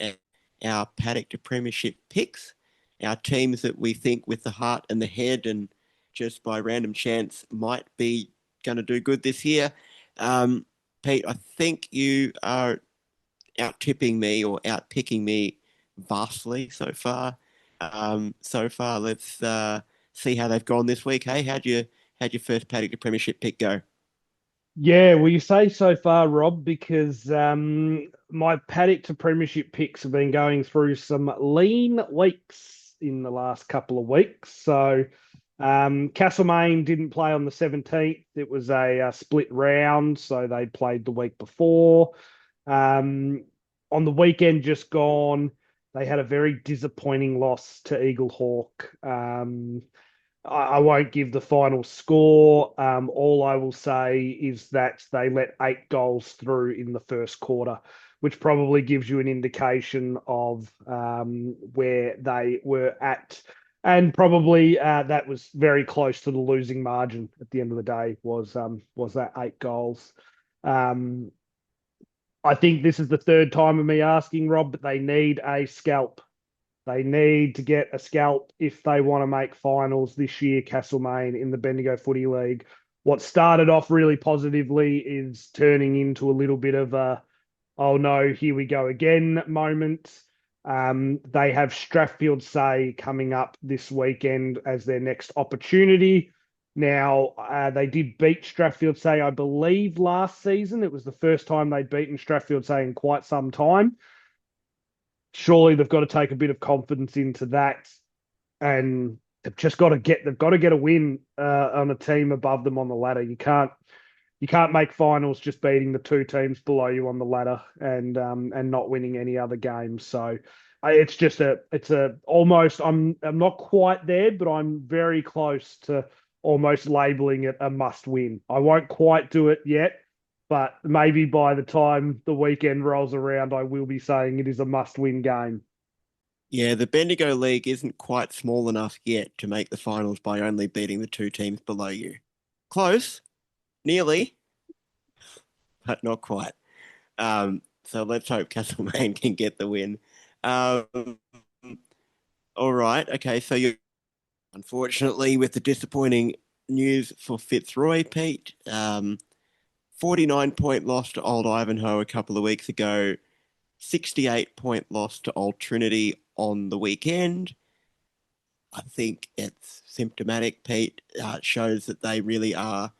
our Paddock to Premiership picks, our teams that we think with the heart and the head and just by random chance might be going to do good this year. Pete, I think you are out tipping me or out picking me vastly so far. Let's see how they've gone this week. Hey, how'd your first Paddock to Premiership pick go? Yeah, well, you say so far, Rob, because my Paddock to Premiership picks have been going through some lean weeks in the last couple of weeks. So Castlemaine didn't play on the 17th. It was a split round, so they played the week before. On the weekend just gone, they had a very disappointing loss to Eagle Hawk. I won't give the final score. All I will say is that they let 8 goals through in the first quarter, which probably gives you an indication of where they were at. And probably that was very close to the losing margin at the end of the day, was that 8 goals. Um, I think this is the third time of me asking, Rob, but they need a scalp. They need to get a scalp if they want to make finals this year, Castlemaine, in the Bendigo Footy League. What started off really positively is turning into a little bit of a, oh no, here we go again moment. They have Strathfield Say coming up this weekend as their next opportunity. Now, they did beat Strathfield Say, I believe, last season. It was the first time they'd beaten Strathfield Say in quite some time. Surely they've got to take a bit of confidence into that, and they've got to get a win on a team above them on the ladder. You can't make finals just beating the two teams below you on the ladder and not winning any other games. So it's almost, I'm not quite there, but I'm very close to almost labeling it a must win. I won't quite do it yet, but maybe by the time the weekend rolls around, I will be saying it is a must win game. Yeah, the Bendigo League isn't quite small enough yet to make the finals by only beating the two teams below you. Close, nearly, but not quite. So let's hope Castlemaine can get the win. Um, all right. Okay. So you, unfortunately, with the disappointing news for Fitzroy, Pete. 49-point loss to Old Ivanhoe a couple of weeks ago. 68-point loss to Old Trinity on the weekend. I think it's symptomatic, Pete. It shows that they really are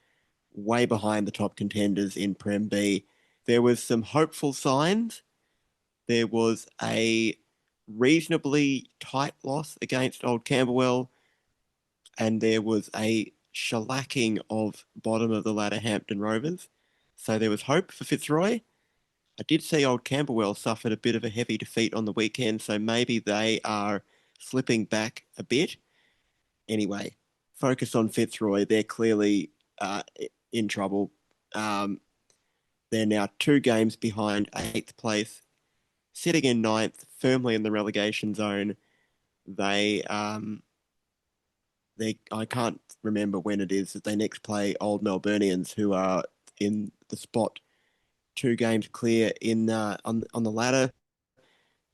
way behind the top contenders in Prem B. There was some hopeful signs. There was a reasonably tight loss against Old Camberwell, and there was a shellacking of bottom of the ladder Hampton Rovers. So there was hope for Fitzroy. I did see Old Camberwell suffered a bit of a heavy defeat on the weekend, so maybe they are slipping back a bit. Anyway, focus on Fitzroy. They're clearly in trouble. They're now 2 games behind 8th place, sitting in 9th, firmly in the relegation zone. I can't remember when it is that they next play Old Melburnians, who are in the spot 2 games clear in on the ladder.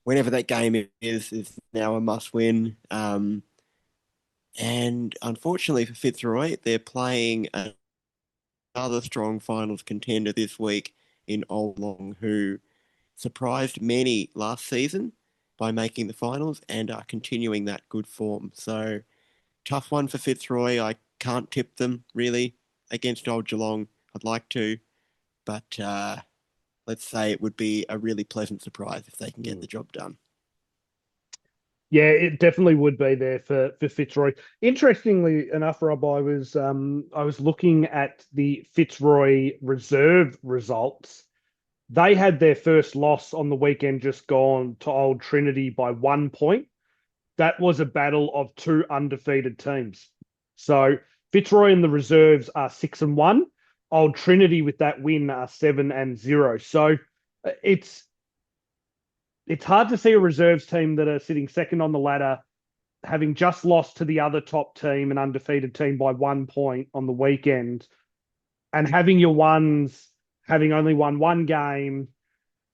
Whenever that game is now a must win. And unfortunately for Fitzroy, they're playing another strong finals contender this week in Old Long, who surprised many last season by making the finals and are continuing that good form. So tough one for Fitzroy. I can't tip them really against Old Geelong. I'd like to, but let's say it would be a really pleasant surprise if they can get the job done. Yeah, it definitely would be there for Fitzroy. Interestingly enough, Rob, I was looking at the Fitzroy reserve results. They had their first loss on the weekend just gone to Old Trinity by 1 point. That was a battle of 2 undefeated teams. So Fitzroy and the reserves are 6-1. Old Trinity with that win are 7-0. So it's it's hard to see a reserves team that are sitting second on the ladder, having just lost to the other top team, an undefeated team, by 1 point on the weekend, and having your ones having only won one game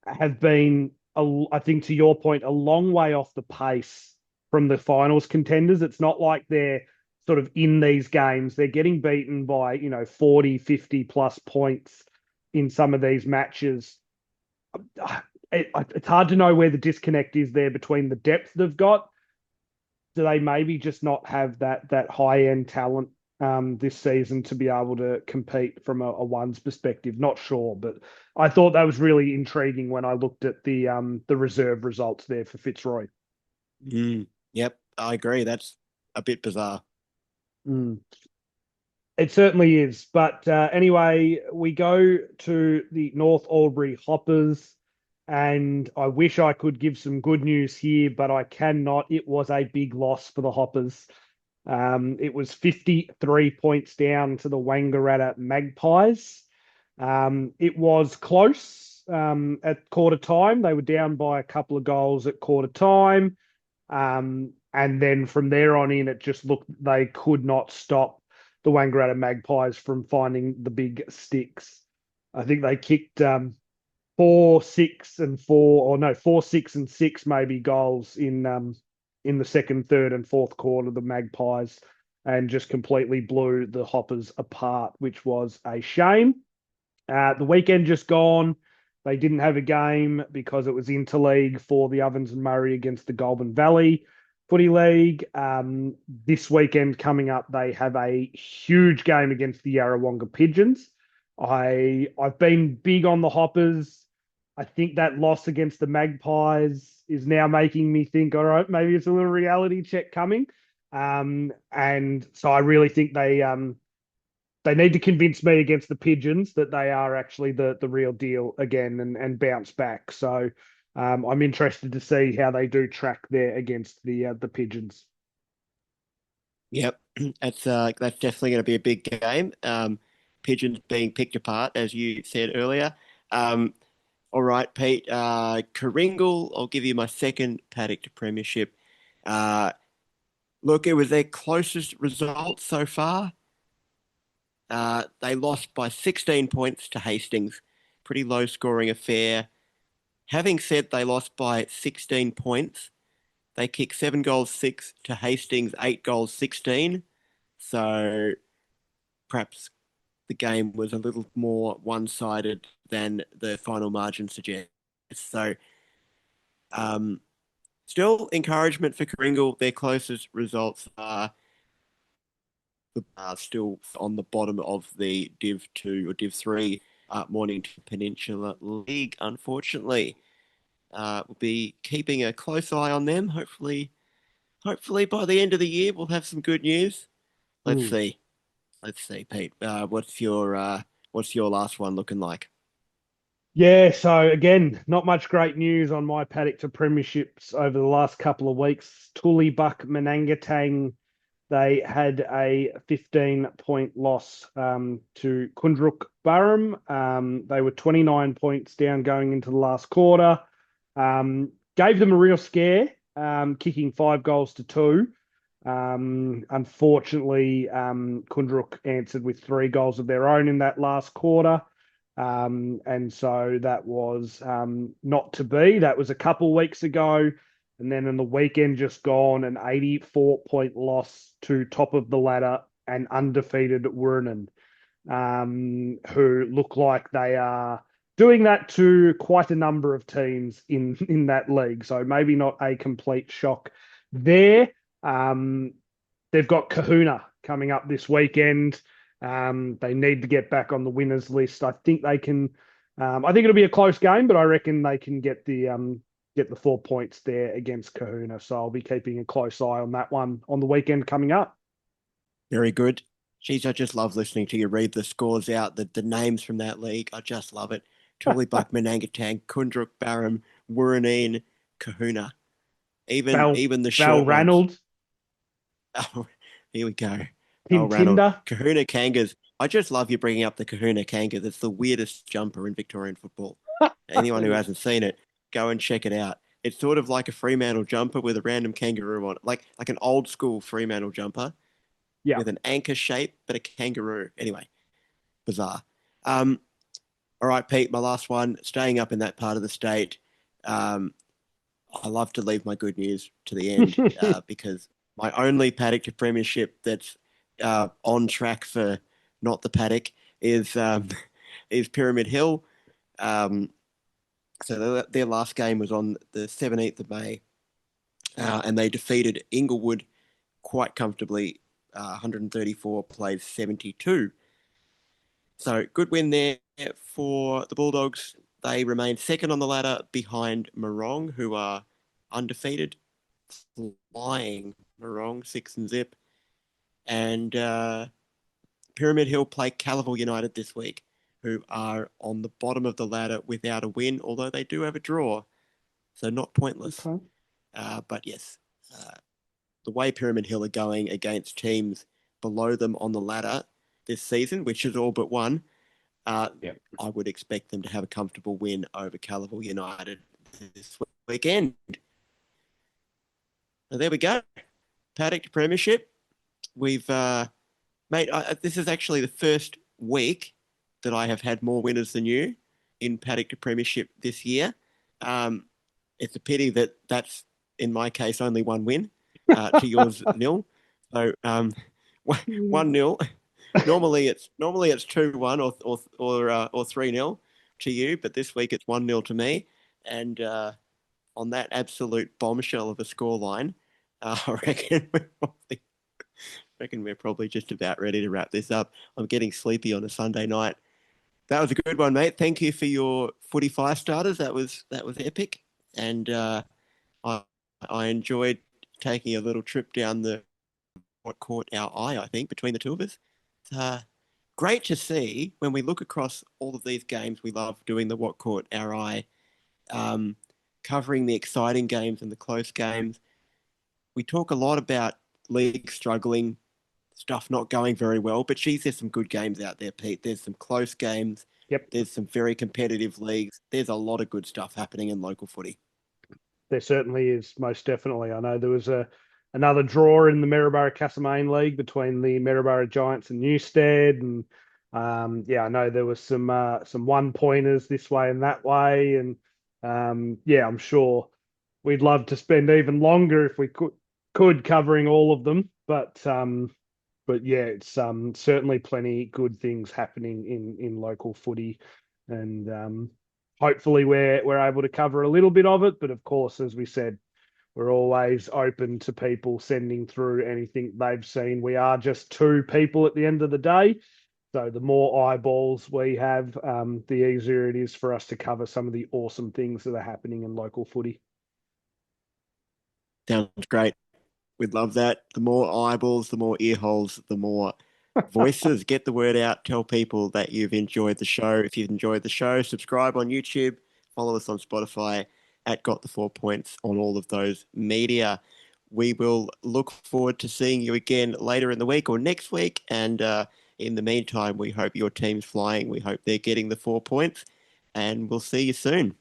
have been, I think, to your point, a long way off the pace from the finals contenders. It's not like they're sort of in these games. They're getting beaten by, 40, 50 plus points in some of these matches. It's hard to know where the disconnect is there between the depth they've got. Do they maybe just not have that high end talent this season to be able to compete from a ones perspective? Not sure, but I thought that was really intriguing when I looked at the reserve results there for Fitzroy. Yep, I agree. That's a bit bizarre. Mm. It certainly is. But anyway, we go to the North Albury Hoppers, and I wish I could give some good news here, but I cannot. It was a big loss for the Hoppers. It was 53 points down to the Wangaratta Magpies. It was close at quarter time. They were down by a couple of goals at quarter time. And then from there on in, it just looked they could not stop the Wangaratta Magpies from finding the big sticks. I think they kicked 4, 6, and 4, or no, 4, 6, and 6 maybe goals in the second, third, and fourth quarter, the Magpies, and just completely blew the Hoppers apart, which was a shame. The weekend just gone. They didn't have a game because it was interleague for the Ovens and Murray against the Goulburn Valley Footy League. This weekend coming up, they have a huge game against the Yarrawonga Pigeons. I've been big on the Hoppers. I think that loss against the Magpies is now making me think, all right, maybe it's a little reality check coming. And so I really think they need to convince me against the Pigeons that they are actually the real deal again and bounce back. So I'm interested to see how they do track there against the Pigeons. Yep, that's definitely going to be a big game. Pigeons being picked apart, as you said earlier. All right, Pete. Coringal, I'll give you my second Paddock to Premiership. Look, it was their closest result so far. They lost by 16 points to Hastings. Pretty low scoring affair. Having said they lost by 16 points, they kicked 7 goals 6 to Hastings 8 goals 16. So perhaps the game was a little more one-sided than the final margin suggests. So, um, still encouragement for Kringle. Their closest results are still on the bottom of the Div 2 or Div 3 Mornington Peninsula League, unfortunately. We'll be keeping a close eye on them. Hopefully by the end of the year we'll have some good news. Let's Mm. see. Let's see, Pete. What's your last one looking like? Yeah, so again, not much great news on my paddock to premierships over the last couple of weeks. Buck Manangatang, they had a 15-point loss to Kundruk Barham. They were 29 points down going into the last quarter. Gave them a real scare, kicking 5 goals to 2. Unfortunately, Kundruk answered with 3 goals of their own in that last quarter. And so that was not to be. That was a couple of weeks ago. And then in the weekend just gone, an 84-point loss to top of the ladder and undefeated Wurnan, who look like they are doing that to quite a number of teams in that league. So maybe not a complete shock there. Um, they've got Kahuna coming up this weekend. They need to get back on the winners list. I think they can. I think it'll be a close game, but I reckon they can get the 4 points there against Kahuna. So I'll be keeping a close eye on that one on the weekend coming up. Very good. Geez, I just love listening to you read the scores out, the names from that league. I just love it. Tulibuck, Manangatang, Kundruk, Barham, Wuranine, Kahuna. Even the Val short ones. Ranald, Oh, here we go. Tim Oh, Ranald. Tinder. Kahuna Kangas. I just love you bringing up the Kahuna Kangas. It's the weirdest jumper in Victorian football. Anyone who hasn't seen it, go and check it out. It's sort of like a Fremantle jumper with a random kangaroo on it, like an old school Fremantle jumper Yeah. with an anchor shape, but a kangaroo. Anyway, bizarre. Um, all right, Pete, my last one. Staying up in that part of the state. Um, I love to leave my good news to the end because my only paddock to premiership that's on track for not the paddock is Pyramid Hill. Um, so their last game was on the 17th of May, and they defeated Inglewood quite comfortably, 134 plays 72. So good win there for the Bulldogs. They remain second on the ladder behind Morong, who are undefeated, flying Morong, 6-0. And Pyramid Hill play Calival United this week, who are on the bottom of the ladder without a win, although they do have a draw, so not pointless. Okay. But yes, the way Pyramid Hill are going against teams below them on the ladder this season, which is all but one, Yep. I would expect them to have a comfortable win over Calival United this weekend. So there we go. Paddock to Premiership. We've, mate, this is actually the first week that I have had more winners than you in Paddock to Premiership this year. It's a pity that that's, in my case, only one win to yours nil. So 1-0. Normally it's 2-1 or 3-0 to you, but this week it's 1-0 to me. And on that absolute bombshell of a scoreline, I reckon we're probably just about ready to wrap this up. I'm getting sleepy on a Sunday night. That was a good one, mate. Thank you for your footy fire starters. That was epic, and I enjoyed taking a little trip down what caught our eye, I think, between the two of us. Great to see when we look across all of these games. We love doing the what caught our eye, covering the exciting games and the close games. We talk a lot about league struggling, stuff not going very well, but geez, there's some good games out there, Pete. There's some close games. Yep. There's some very competitive leagues. There's a lot of good stuff happening in local footy. There certainly is, most definitely. I know there was another draw in the Maryborough Castlemaine League between the Maryborough Giants and Newstead, and I know there was some one pointers this way and that way, and I'm sure we'd love to spend even longer if we could covering all of them, but but yeah, it's certainly plenty good things happening in local footy, and hopefully we're able to cover a little bit of it. But of course, as we said, we're always open to people sending through anything they've seen. We are just two people at the end of the day. So the more eyeballs we have, the easier it is for us to cover some of the awesome things that are happening in local footy. Sounds great. We'd love that. The more eyeballs, the more ear holes, the more voices. Get the word out. Tell people that you've enjoyed the show. If you've enjoyed the show, subscribe on YouTube. Follow us on Spotify at Got the 4 Points on all of those media. We will look forward to seeing you again later in the week or next week. And in the meantime, we hope your team's flying. We hope they're getting the 4 points. And we'll see you soon.